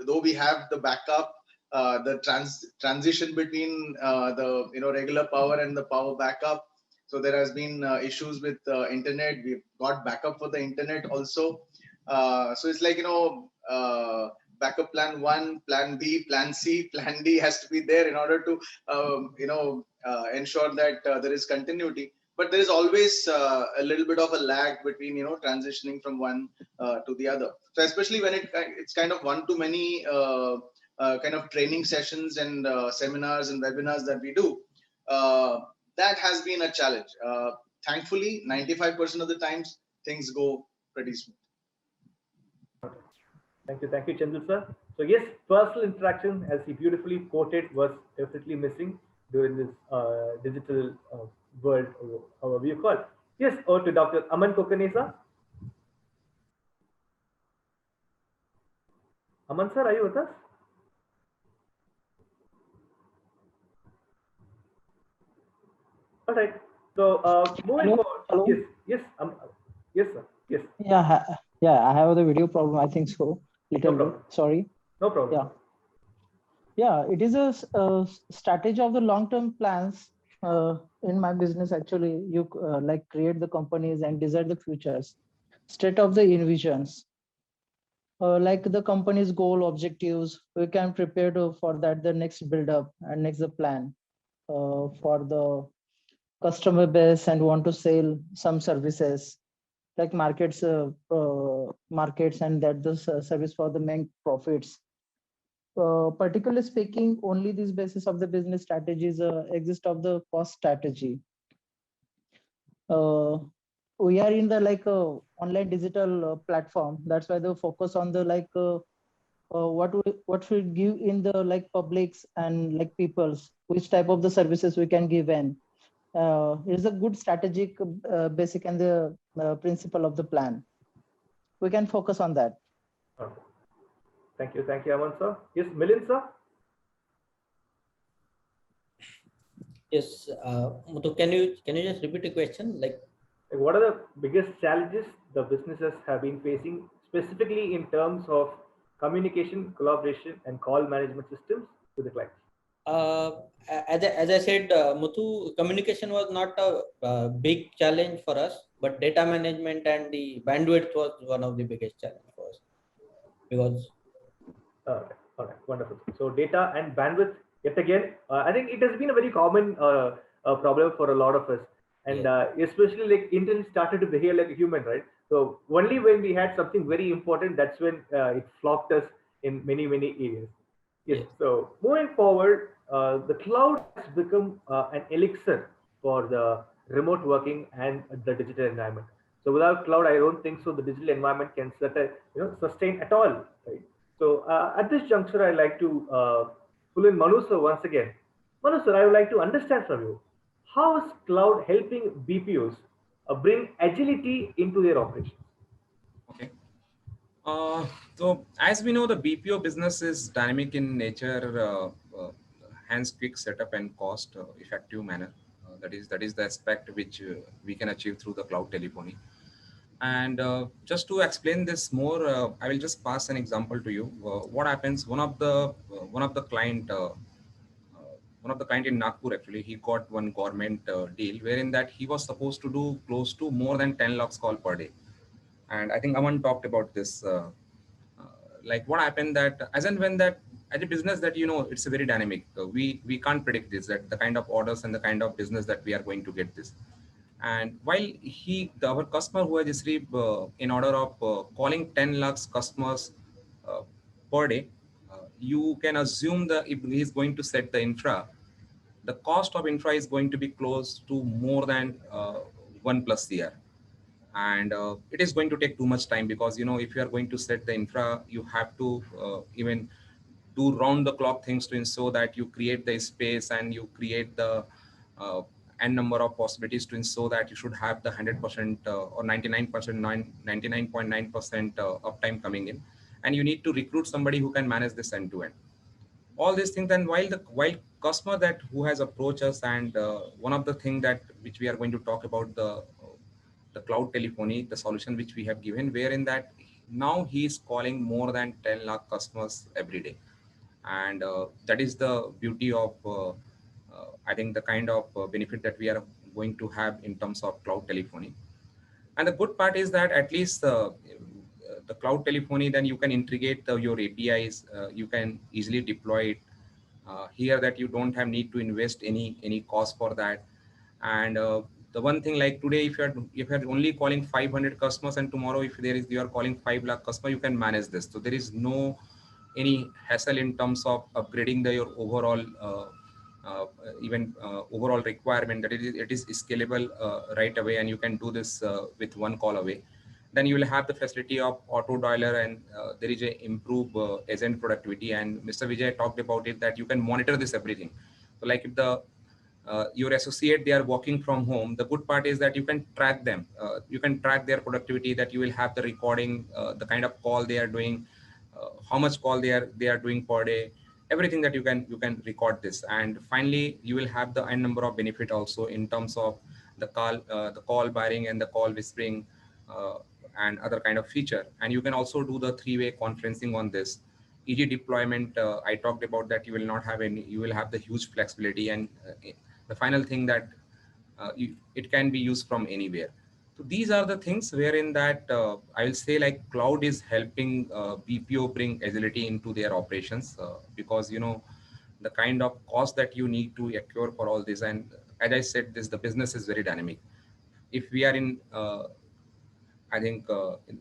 though we have the backup, the transition between the regular power and the power backup. So there has been issues with internet. We've got backup for the internet also. So it's like backup plan 1, plan B, plan C, plan D has to be there in order to ensure that there is continuity. But there is always a little bit of a lag between transitioning from one to the other. So especially when it's kind of one-to-many kind of training sessions and seminars and webinars that we do, that has been a challenge. Thankfully, 95% of the times things go pretty smooth. Thank you, Chandru sir. So yes, personal interaction, as he beautifully quoted, was definitely missing during this digital world, or however you call it. Yes, over to Dr. Aman Kokanesa. Aman sir, are you with us? All right. So moving forward. Hello? Yes, yes, sir. Yes. Yeah, I have the video problem. I think so. Little No bit. Sorry. No problem. Yeah, it is a strategy of the long-term plans in my business. Actually, you like create the companies and design the futures, state of the envisions, like the company's goal objectives. We can prepare for that the next build up and next the plan for the customer base and want to sell some services like markets and that the service for the main profits. Particularly speaking, only this basis of the business strategies exist of the cost strategy. We are in the online digital platform. That's why the focus on the what will give in the publics and peoples, which type of the services we can give in. It is a good strategic basic and the principle of the plan. We can focus on that. Okay. Thank you, Aman sir. Yes, Milind sir. Yes, Muthu, can you just repeat the question? Like, what are the biggest challenges the businesses have been facing, specifically in terms of communication, collaboration, and call management systems to the clients? As I said, Muthu, communication was not a big challenge for us, but data management and the bandwidth was one of the biggest challenges for us. Because all right, wonderful. So data and bandwidth, yet again, I think it has been a very common problem for a lot of us, and especially like internet started to behave like a human, right? So only when we had something very important, that's when it flopped us in many areas. Yes. So moving forward, the cloud has become an elixir for the remote working and the digital environment. So without cloud, I don't think so the digital environment can sustain at all, right? So at this juncture, I'd like to pull in Manu sir once again. Manu sir, I would like to understand from you, how is cloud helping BPOs bring agility into their operations? Okay. So as we know, the BPO business is dynamic in nature, hence quick setup and cost effective manner. That is the aspect which we can achieve through the cloud telephony. And just to explain this more, I will just pass an example to you. What happens? One of the client in Nagpur, actually, he got one government deal wherein that he was supposed to do close to more than 10 lakhs call per day. And I think Aman talked about this. Like what happened that as and when that as a business that it's a very dynamic. We can't predict this, that the kind of orders and the kind of business that we are going to get this. And while our customer who has received in order of calling 10 lakhs customers per day, you can assume that if he is going to set the infra, the cost of infra is going to be close to more than 1+ year. and it is going to take too much time, because if you are going to set the infra, you have to even do round the clock things to ensure that you create the space and you create the uh, n number of possibilities to ensure that you should have the 100% or 99%, 99.9% uptime coming in, and you need to recruit somebody who can manage this end to end, all these things. And while customer that who has approached us, and one of the thing that which we are going to talk about, the cloud telephony, the solution which we have given, wherein that now he is calling more than 10 lakh customers every day. And that is the beauty of I think the kind of benefit that we are going to have in terms of cloud telephony. And the good part is that at least the cloud telephony, then you can integrate your APIs, you can easily deploy it here, that you don't have need to invest any cost for that. And the one thing, like today, if you're only calling 500 customers, and tomorrow if you are calling 5 lakh customers, you can manage this. So there is no any hassle in terms of upgrading your overall overall requirement, that it is scalable right away, and you can do this with one call away. Then you will have the facility of auto dialer, and there is a improved agent productivity. And Mr. Vijay talked about it, that you can monitor this everything. So like if your associate, they are working from home, the good part is that you can track them, you can track their productivity, that you will have the recording, the kind of call they are doing, how much call they are doing per day, everything that you can record this. And finally you will have the n number of benefit also in terms of the call barring and the call whispering, uh, and other kind of feature. And you can also do the three-way conferencing on this easy deployment. I talked about that, you will have the huge flexibility. And the final thing, that it can be used from anywhere. So these are the things wherein that I will say, like, cloud is helping BPO bring agility into their operations, because the kind of cost that you need to accrue for all this. And as I said, the business is very dynamic. If we are in I think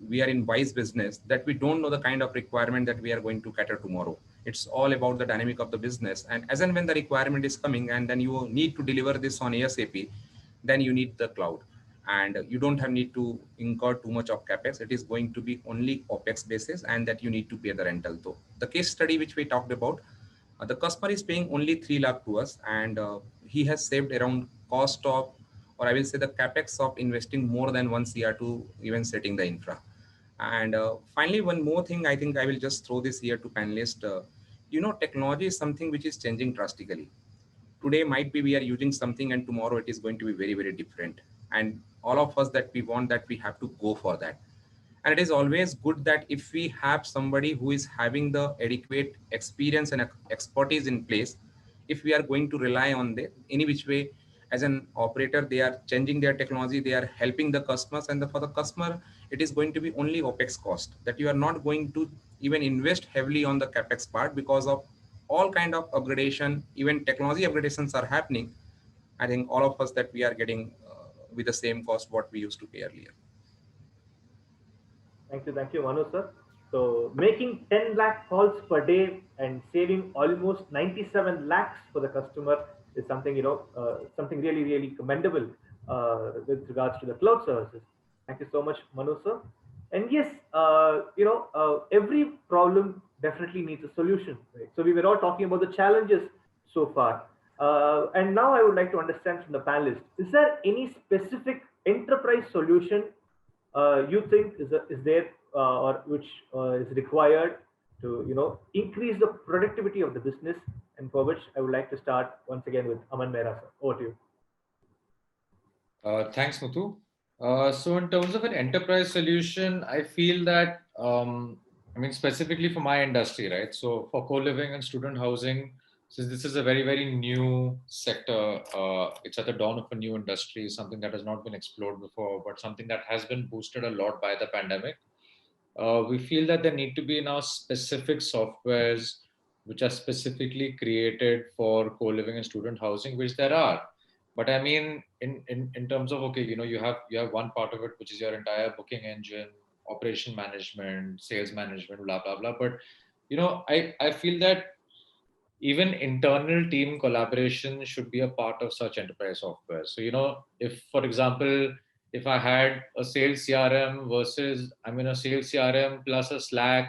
we are in wise business, that we don't know the kind of requirement that we are going to cater tomorrow. It's all about the dynamic of the business. And as and when the requirement is coming, and then you need to deliver this on ASAP, then you need the cloud. And you don't have need to incur too much of CapEx. It is going to be only OpEx basis, and that you need to pay the rental. Though the case study which we talked about, the customer is paying only 3 lakh to us, and he has saved around cost of, or I will say the capex of investing more than 1 CR to even setting the infra. And finally, one more thing, I think I will just throw this here to panelists. Technology is something which is changing drastically. Today might be we are using something, and tomorrow it is going to be very, very different. And all of us that we want that, we have to go for that. And it is always good that if we have somebody who is having the adequate experience and expertise in place, if we are going to rely on them any which way, as an operator, they are changing their technology, they are helping the customers, and for the customer, it is going to be only OpEx cost, that you are not going to even invest heavily on the CapEx part, because of all kind of upgradation, even technology upgradations are happening. I think all of us that we are getting with the same cost what we used to pay earlier. Thank you, Manu sir. So making 10 lakh calls per day and saving almost 97 lakhs for the customer is something, something really, really commendable with regards to the cloud services. Thank you so much, Manu sir. And yes, every problem definitely needs a solution. Right? So we were all talking about the challenges so far. And now I would like to understand from the panelists, is there any specific enterprise solution you think is there or which is required to increase the productivity of the business, and for which I would like to start once again with Aman Mehra sir. Over to you. Thanks, Muthu. So in terms of an enterprise solution, I feel that specifically for my industry, right? So for co-living and student housing, since this is a very, very new sector, it's at the dawn of a new industry, something that has not been explored before, but something that has been boosted a lot by the pandemic. We feel that there need to be now specific softwares which are specifically created for co-living and student housing, which there are. But I mean, in terms of, okay, you have one part of it, which is your entire booking engine, operation management, sales management, blah, blah, blah. But, I feel that even internal team collaboration should be a part of such enterprise software. So, if, for example, if I had a sales CRM versus I'm in a sales CRM plus a Slack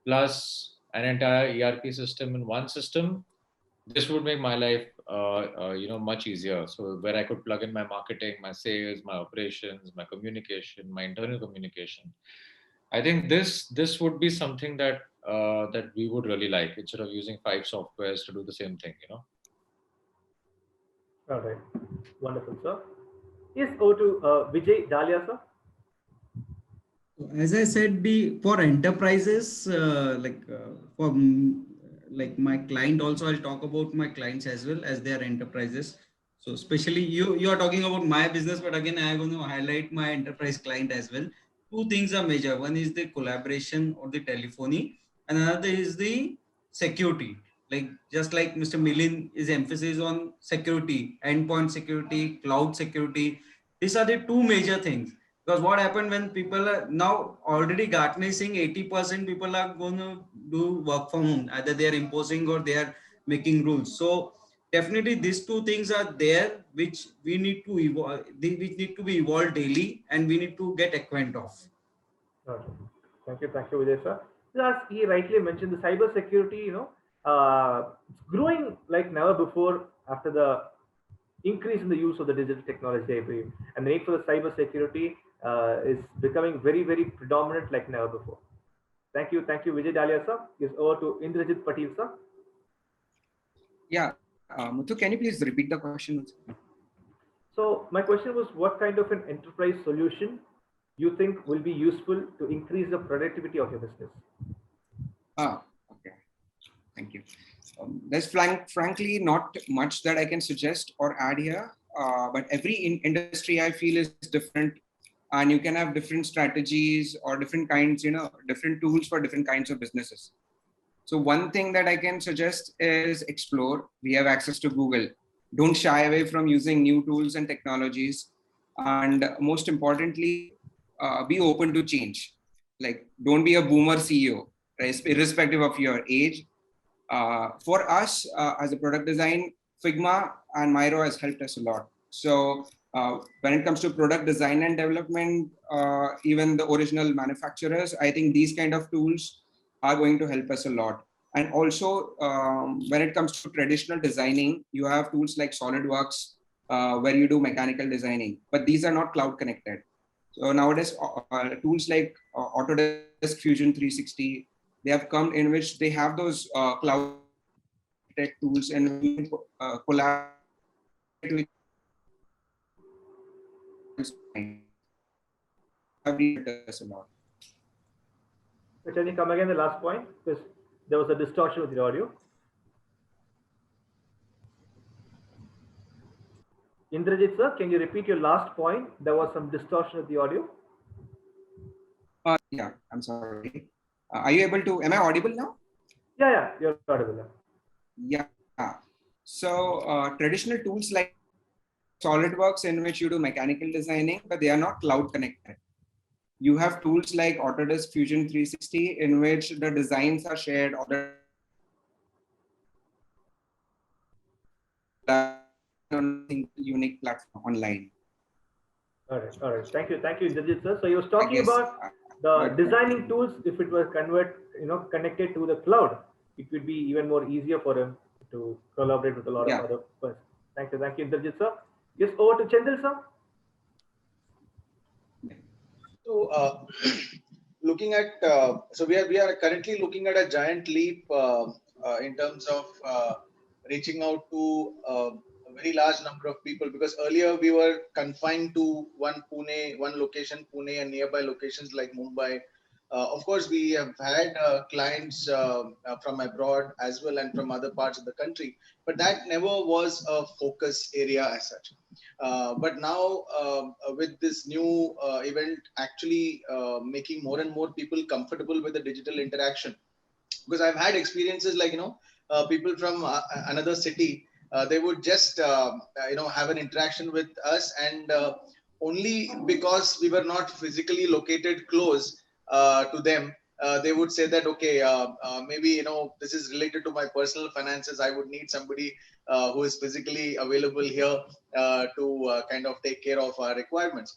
plus an entire ERP system in one system, this would make my life much easier. So where I could plug in my marketing, my sales, my operations, my communication, my internal communication. I think this would be something that that we would really like, instead of using 5 softwares to do the same thing. All right. Wonderful, sir. Yes, over to Vijay Dalia, sir. As I said, the for enterprises, for like my client also, I'll talk about my clients as well as their enterprises. So especially you are talking about my business, but again, I'm going to highlight my enterprise client as well. Two things are major. One is the collaboration or the telephony, and another is the security. Like just like Mr. Milin is emphasis on security, endpoint security, cloud security. These are the two major things. Because what happened when people are now already Gartner is saying 80% people are going to do work from home, either they are imposing or they are making rules. So definitely these two things are there, which we need to evolve, which need to be evolved daily, and we need to get acquainted of. Okay. Thank you, Vijay, sir. As he rightly mentioned, the cyber security, it's growing like never before after the increase in the use of the digital technology, I believe, and the need for the cyber security is becoming very, very predominant like never before. Thank you, Vijay Dalia, sir. Is over to Indrajit Patil, sir. Yeah, Muthu, can you please repeat the question? So my question was, what kind of an enterprise solution you think will be useful to increase the productivity of your business? Okay. Thank you. There's frankly not much that I can suggest or add here, but every industry I feel is different, and you can have different strategies or different kinds, different tools for different kinds of businesses. So one thing that I can suggest is explore. We have access to Google. Don't shy away from using new tools and technologies. And most importantly, be open to change. Like, don't be a boomer CEO, right? Irrespective of your age. For us, as a product design, Figma and Miro has helped us a lot. So when it comes to product design and development, even the original manufacturers, I think these kind of tools are going to help us a lot. And also, when it comes to traditional designing, you have tools like SolidWorks, where you do mechanical designing, but these are not cloud connected. So nowadays, tools like Autodesk Fusion 360, they have come in which they have those cloud tech tools and collaborate with. Can you come again the last point? Because there was a distortion with the audio. Indrajit, sir, can you repeat your last point? There was some distortion with the audio. Yeah, I'm sorry. Are you able to, am I audible now? Yeah, you're audible now. Yeah. So traditional tools like SolidWorks, in which you do mechanical designing, but they are not cloud connected. You have tools like Autodesk Fusion 360, in which the designs are shared on a unique platform online. All right. Thank you, Indrajit, sir. So you was talking about the designing tools. If it was connected to the cloud, it would be even more easier for him to collaborate with a lot of other persons. Thank you, Indrajit, sir. Yes, over to Chandil, sir. So, looking at, so we are currently looking at a giant leap in terms of reaching out to a very large number of people, because earlier we were confined to one location, Pune, and nearby locations like Mumbai. Of course, we have had clients from abroad as well and from other parts of the country, but that never was a focus area as such. But now with this new event actually making more and more people comfortable with the digital interaction, because I've had experiences like, people from another city, they would just, have an interaction with us, and only because we were not physically located close to them, they would say that, okay, maybe, this is related to my personal finances. I would need somebody who is physically available here to kind of take care of our requirements.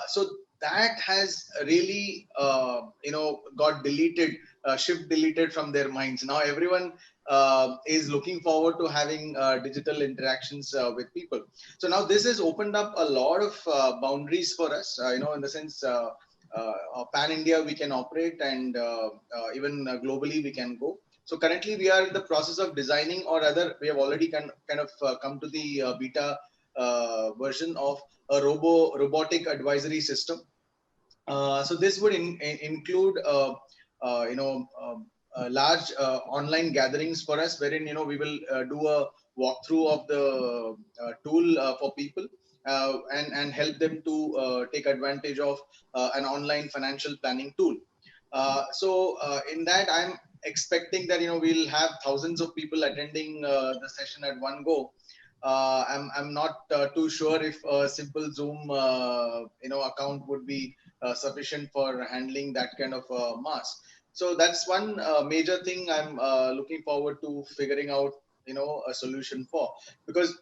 So that has really, got deleted, shift deleted from their minds. Now everyone is looking forward to having digital interactions with people. So now this has opened up a lot of boundaries for us, in the sense, pan India we can operate, and even globally we can go. So currently we are in the process of designing, or rather we have already kind of come to the beta version of a robotic advisory system. So this would include, large online gatherings for us, wherein we will do a walkthrough of the tool for people, and help them to take advantage of an online financial planning tool. So in that, I'm expecting that we'll have thousands of people attending the session at one go. I'm not too sure if a simple Zoom account would be sufficient for handling that kind of mass. So that's one major thing I'm looking forward to figuring out a solution for, because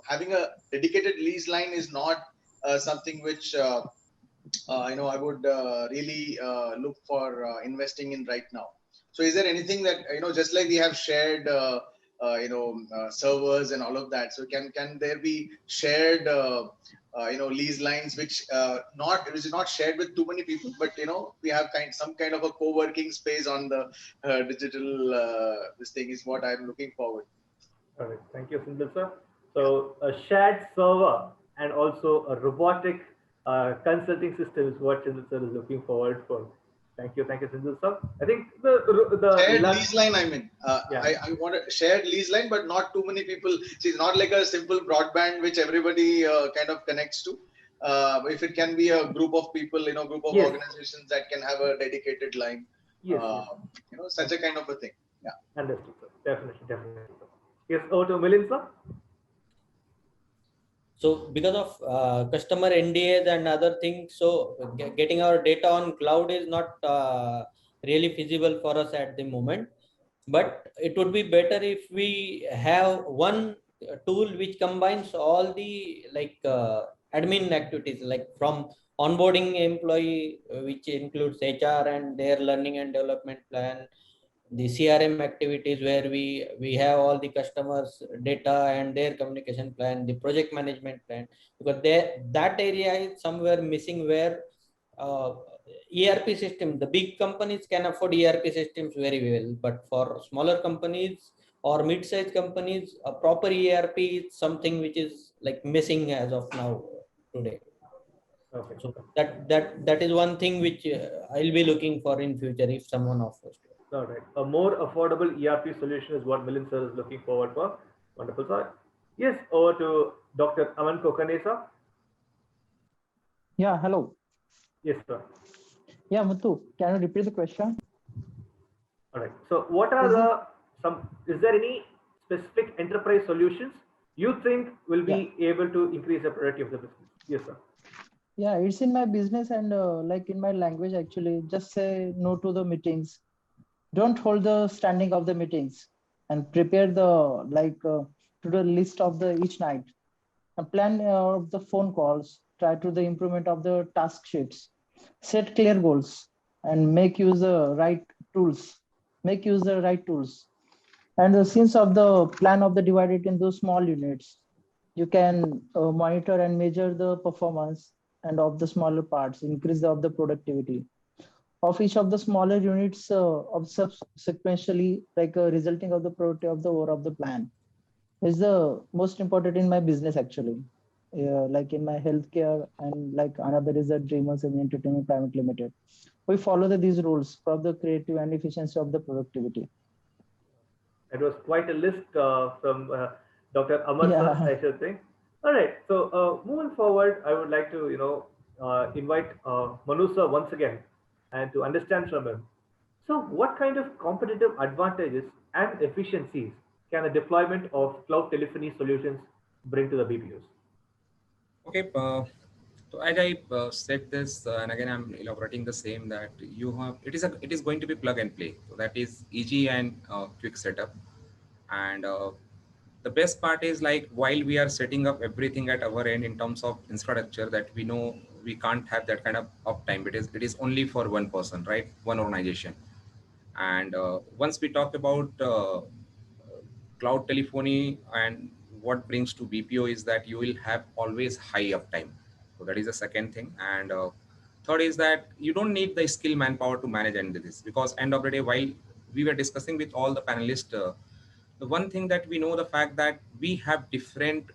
having a dedicated lease line is not something which I would really look for investing in right now. So is there anything that just like we have shared servers and all of that, so can there be shared lease lines which is not shared with too many people, but we have some kind of a co-working space on the digital this thing is what I'm looking forward. All right, thank you, Sindhu sir. So a shared server and also a robotic consulting system is what Sindhu sir is looking forward for. Thank you, Sindhu sir. I think the shared lease line. I mean, yeah. I want a shared lease line, but not too many people. See, it's not like a simple broadband which everybody kind of connects to. If it can be a group of people, group of organizations that can have a dedicated line. Yes. Such a kind of a thing. Yeah. Understood, sir. Definitely. Yes, over to Milind, sir. So because of customer NDAs and other things, so getting our data on cloud is not really feasible for us at the moment. But it would be better if we have one tool which combines all the admin activities, like from onboarding employee, which includes HR and their learning and development plan, the CRM activities where we have all the customers data and their communication plan, the project management plan, because that area is somewhere missing, where ERP system, the big companies can afford ERP systems very well, but for smaller companies or mid-sized companies, a proper ERP is something which is like missing as of now today. Okay. So that is one thing which I'll be looking for in future if someone offers. All right. A more affordable ERP solution is what Milind sir is looking forward for. Wonderful, sir. Yes, over to Dr. Aman Kokane, sir. Yeah, hello. Yes, sir. Yeah, Muthu, can you repeat the question? All right. So what are is there any specific enterprise solutions you think will be able to increase the productivity of the business? Yes, sir. Yeah, it's in my business and like in my language, actually, just say no to the meetings. Don't hold the standing of the meetings, and prepare the to do a list of the each night, and plan of the phone calls, try to the improvement of the task sheets, set clear goals, and make use the right tools. And since of the plan of the divided into small units, you can monitor and measure the performance and of the smaller parts, increase of the productivity of each of the smaller units of sequentially, resulting of the productivity of the overall of the plan is the most important in my business, actually. Like in my healthcare, and like another is the Dreamers and Entertainment Private Limited. We follow these rules for the creative and efficiency of the productivity. It was quite a list from Dr. Amar sir, I should say. All right. So moving forward, I would like to invite Manu sir once again, and to understand from him. So what kind of competitive advantages and efficiencies can the deployment of cloud telephony solutions bring to the BPOs? Okay. So as I said this, and again I'm elaborating the same, that it is going to be plug and play. So that is easy and quick setup. And the best part is, like, while we are setting up everything at our end in terms of infrastructure, that we we can't have that kind of uptime. It is only for one person, right? One organization. And once we talk about cloud telephony and what brings to BPO is that you will have always high uptime. So that is the second thing. And third is that you don't need the skill manpower to manage any of this, because end of the day, while we were discussing with all the panelists, the one thing that we know, the fact that we have different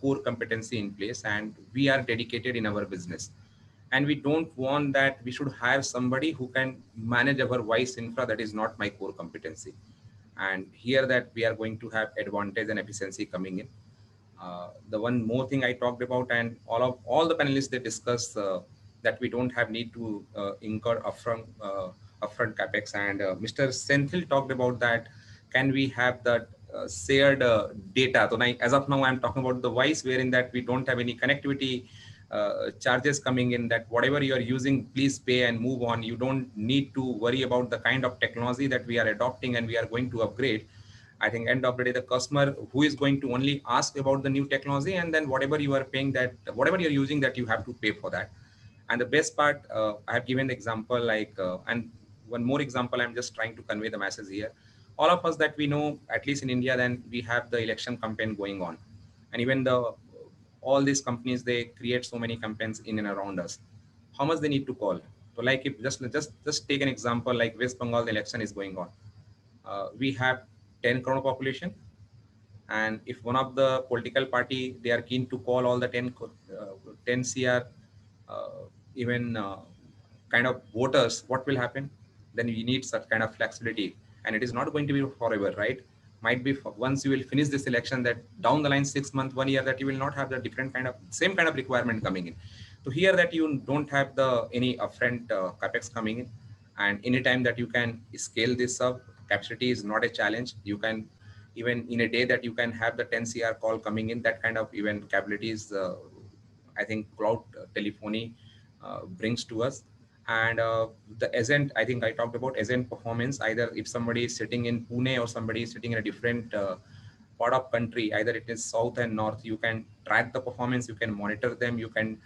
core competency in place and we are dedicated in our business. And we don't want that we should hire somebody who can manage our voice infra. That is not my core competency. And here that we are going to have advantage and efficiency coming in. The one more thing I talked about, and all the panelists, they discuss that we don't have need to incur upfront capex. And Mr. Senthil talked about that. Can we have that shared data? So now, as of now, I'm talking about the voice, wherein that we don't have any connectivity charges coming in, that whatever you are using, please pay and move on. You don't need to worry about the kind of technology that we are adopting and we are going to upgrade. I think end of the day, the customer who is going to only ask about the new technology, and then whatever you are paying, that whatever you're using, that you have to pay for that. And the best part, I have given the example, like, and one more example, I'm just trying to convey the message here. All of us that we know, at least in India, then we have the election campaign going on. And even all these companies, they create so many campaigns in and around us. How much they need to call? So like, if just take an example, like West Bengal, the election is going on. We have 10 crore population. And if one of the political party, they are keen to call all the 10 CR, even kind of voters, what will happen? Then we need such kind of flexibility. And it is not going to be forever, right? Might be once you will finish this election, that down the line, 6 months, 1 year, that you will not have the different kind of, same kind of requirement coming in. So here that you don't have any upfront capex coming in. And anytime that you can scale this up, capacity is not a challenge. You can, even in a day, that you can have the 10 CR call coming in, that kind of even capabilities, I think cloud telephony brings to us. And the agent, I think I talked about agent performance. Either if somebody is sitting in Pune or somebody is sitting in a different part of country, either it is south and north, you can track the performance, you can monitor them, you can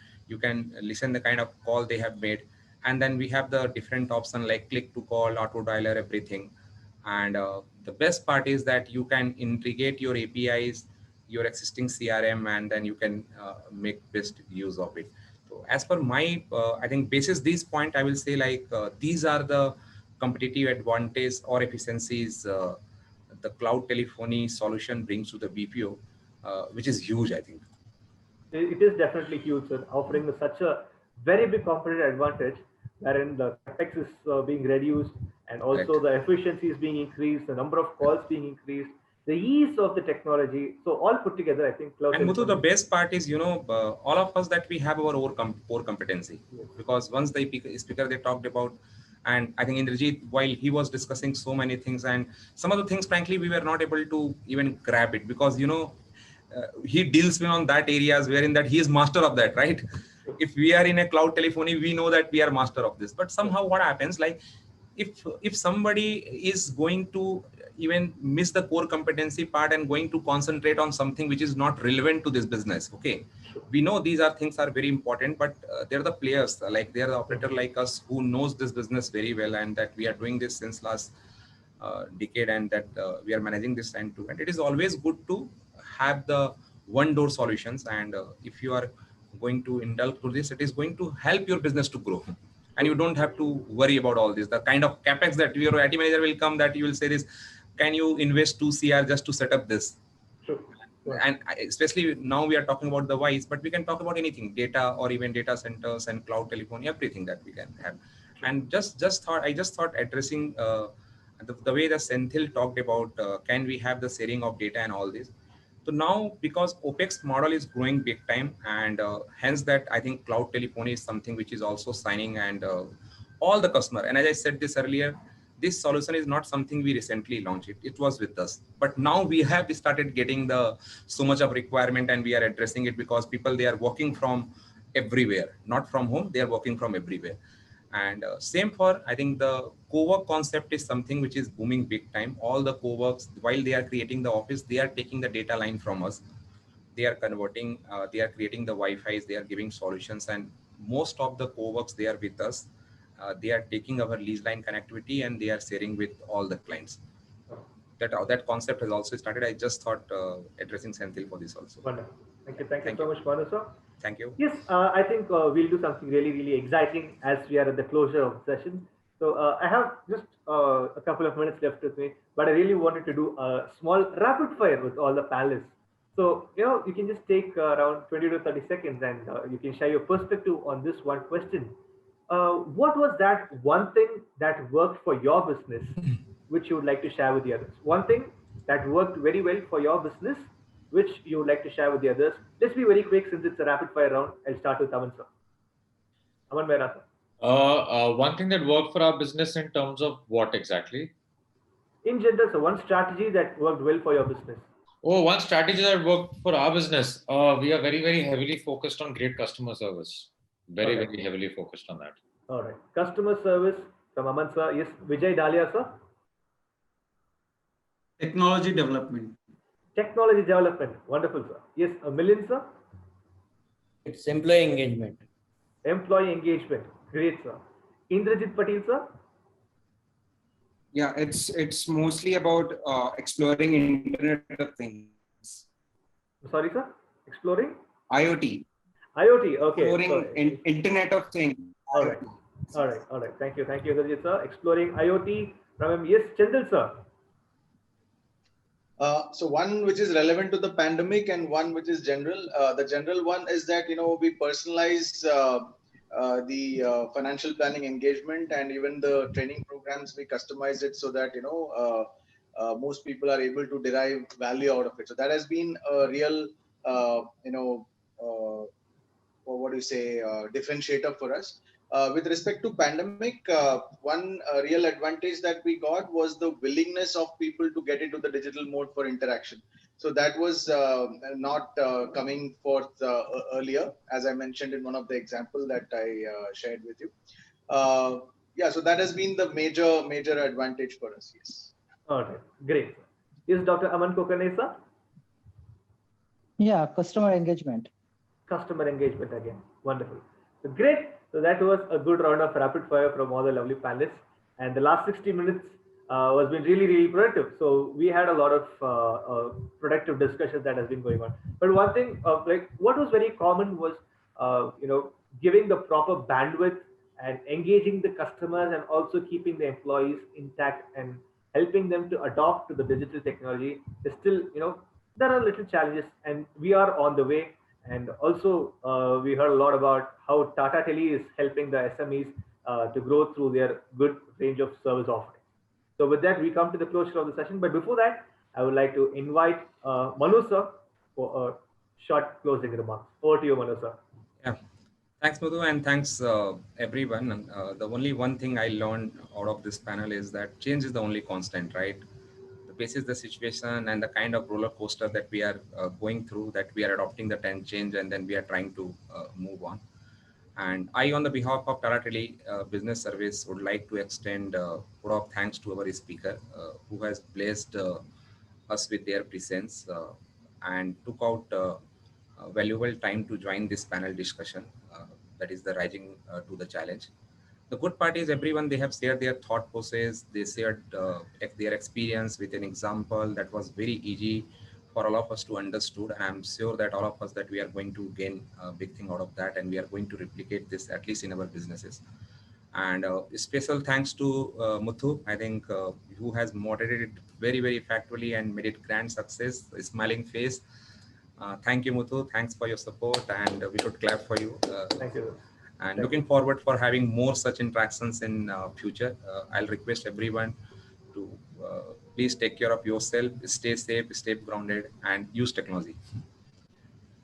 listen the kind of call they have made. And then we have the different option like click to call, auto dialer, everything. And the best part is that you can integrate your APIs, your existing CRM, and then you can make best use of it. So as per my, I think basis this point, I will say like these are the competitive advantage or efficiencies the cloud telephony solution brings to the BPO, which is huge, I think. It is definitely huge, sir, offering such a very big competitive advantage, wherein the capex is being reduced, and also the efficiency is being increased, the number of calls being increased, the ease of the technology. So all put together, I think cloud. And Muthu, the best part is, all of us that we have our core competency. Yes. Because once the speaker, they talked about, and I think Indrajit, while he was discussing so many things, and some of the things, frankly, we were not able to even grab it, because, he deals with on that areas wherein that he is master of that, right? If we are in a cloud telephony, we know that we are master of this. But somehow what happens, like if somebody is going to even miss the core competency part and going to concentrate on something which is not relevant to this business, okay, we know these things are very important, but they're the players, like they're the operator like us who knows this business very well, and that we are doing this since last decade, and that we are managing this end to end. It is always good to have the one door solutions, and if you are going to indulge to this, it is going to help your business to grow, and you don't have to worry about all this. The kind of capex that your IT manager will come, that you will say this, can you invest 2 CR just to set up this? Sure. And especially now we are talking about the voice, but we can talk about anything, data or even data centers and cloud telephony, everything that we can have. And I just thought addressing the way that Senthil talked about, can we have the sharing of data and all this. So now, because OPEX model is growing big time, and hence that I think cloud telephony is something which is also signing, and all the customer. And as I said this earlier, this solution is not something we recently launched. It was with us, but now we have started getting so much of requirement, and we are addressing it because people, they are working from everywhere, not from home, they are working from everywhere. And same for, I think the co-work concept is something which is booming big time. All the co-works, while they are creating the office, they are taking the data line from us. They are converting, they are creating the Wi-Fi's, they are giving solutions, and most of the co-works they are with us. They are taking our lease line connectivity and they are sharing with all the clients. That concept has also started. I just thought addressing Senthil for this also. Wonderful. Thank you so much, Manu sir. Thank you. Yes, I think we'll do something really exciting as we are at the closure of the session. So I have just a couple of minutes left with me, but I really wanted to do a small rapid fire with all the panelists. So, you can just take around 20 to 30 seconds and you can share your perspective on this one question. What was that one thing that worked for your business, which you would like to share with the others? One thing that worked very well for your business, which you would like to share with the others? Let's be very quick since it's a rapid fire round. I'll start with Aman sir. Aman Mehra sir. One thing that worked for our business in terms of what exactly? In general, so one strategy that worked well for your business. Oh, one strategy that worked for our business. We are very heavily focused on great customer service. Very heavily focused on that. All right. Customer service from Aman sir. Yes, Vijay Dalia sir. Technology development. Technology development. Wonderful sir. Yes, Milind sir. It's employee engagement. Employee engagement. Great sir. Indrajit Patil sir. Yeah, it's mostly about exploring Internet of Things. Sorry sir. Exploring? IoT. IoT. Okay. Exploring Internet of Things. All right. Thank you, Indrajit sir. Exploring IoT from him. Yes, Chandil sir. So one which is relevant to the pandemic and one which is general. The general one is that we personalize the financial planning engagement and even the training programs. We customize it so that most people are able to derive value out of it. So that has been a real differentiator for us. With respect to pandemic, one real advantage that we got was the willingness of people to get into the digital mode for interaction. So that was not coming forth earlier, as I mentioned in one of the examples that I shared with you. So that has been the major advantage for us. Yes. All right, great. Yes, Dr. Aman Kokane sir. Yeah, customer engagement. Customer engagement again. Wonderful. So great. So that was a good round of rapid fire from all the lovely panelists. And the last 60 minutes was been really productive. So we had a lot of productive discussions that has been going on. But one thing, like what was very common was, giving the proper bandwidth and engaging the customers and also keeping the employees intact and helping them to adopt to the digital technology. Is still, there are little challenges and we are on the way. And also, we heard a lot about how Tata Tele is helping the SMEs to grow through their good range of service offerings. So with that, we come to the closure of the session. But before that, I would like to invite Manu sir for a short closing remarks. Over to you, Manu sir. Yeah, thanks, Madhu, and thanks everyone. The only one thing I learned out of this panel is that change is the only constant, right? Basis the situation and the kind of roller coaster that we are going through, that we are adopting the change and then we are trying to move on. And I, on the behalf of Tata Tele Business Service, would like to extend a word of thanks to our speaker who has blessed us with their presence and took out valuable time to join this panel discussion. That is the rising to the challenge. The good part is everyone, they have shared their thought process. They shared their experience with an example that was very easy for all of us to understood. And I'm sure that all of us that we are going to gain a big thing out of that. And we are going to replicate this at least in our businesses. And special thanks to Muthu, I think, who has moderated it very factually and made it grand success, a smiling face. Thank you, Muthu. Thanks for your support. And we should clap for you. Thank you. And looking forward for having more such interactions in future. I'll request everyone to please take care of yourself, stay safe, stay grounded, and use technology.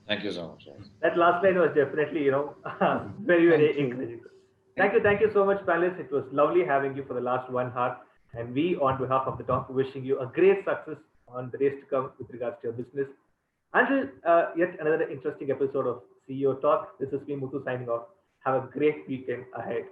Thank you so much. That last line was definitely, very encouraging. Thank you so much, panelists. It was lovely having you for the last 1 hour. And we, on behalf of the talk, wishing you a great success on the days to come with regards to your business. Until yet another interesting episode of CEO Talk, this is me, Muthu, signing off. Have a great weekend ahead.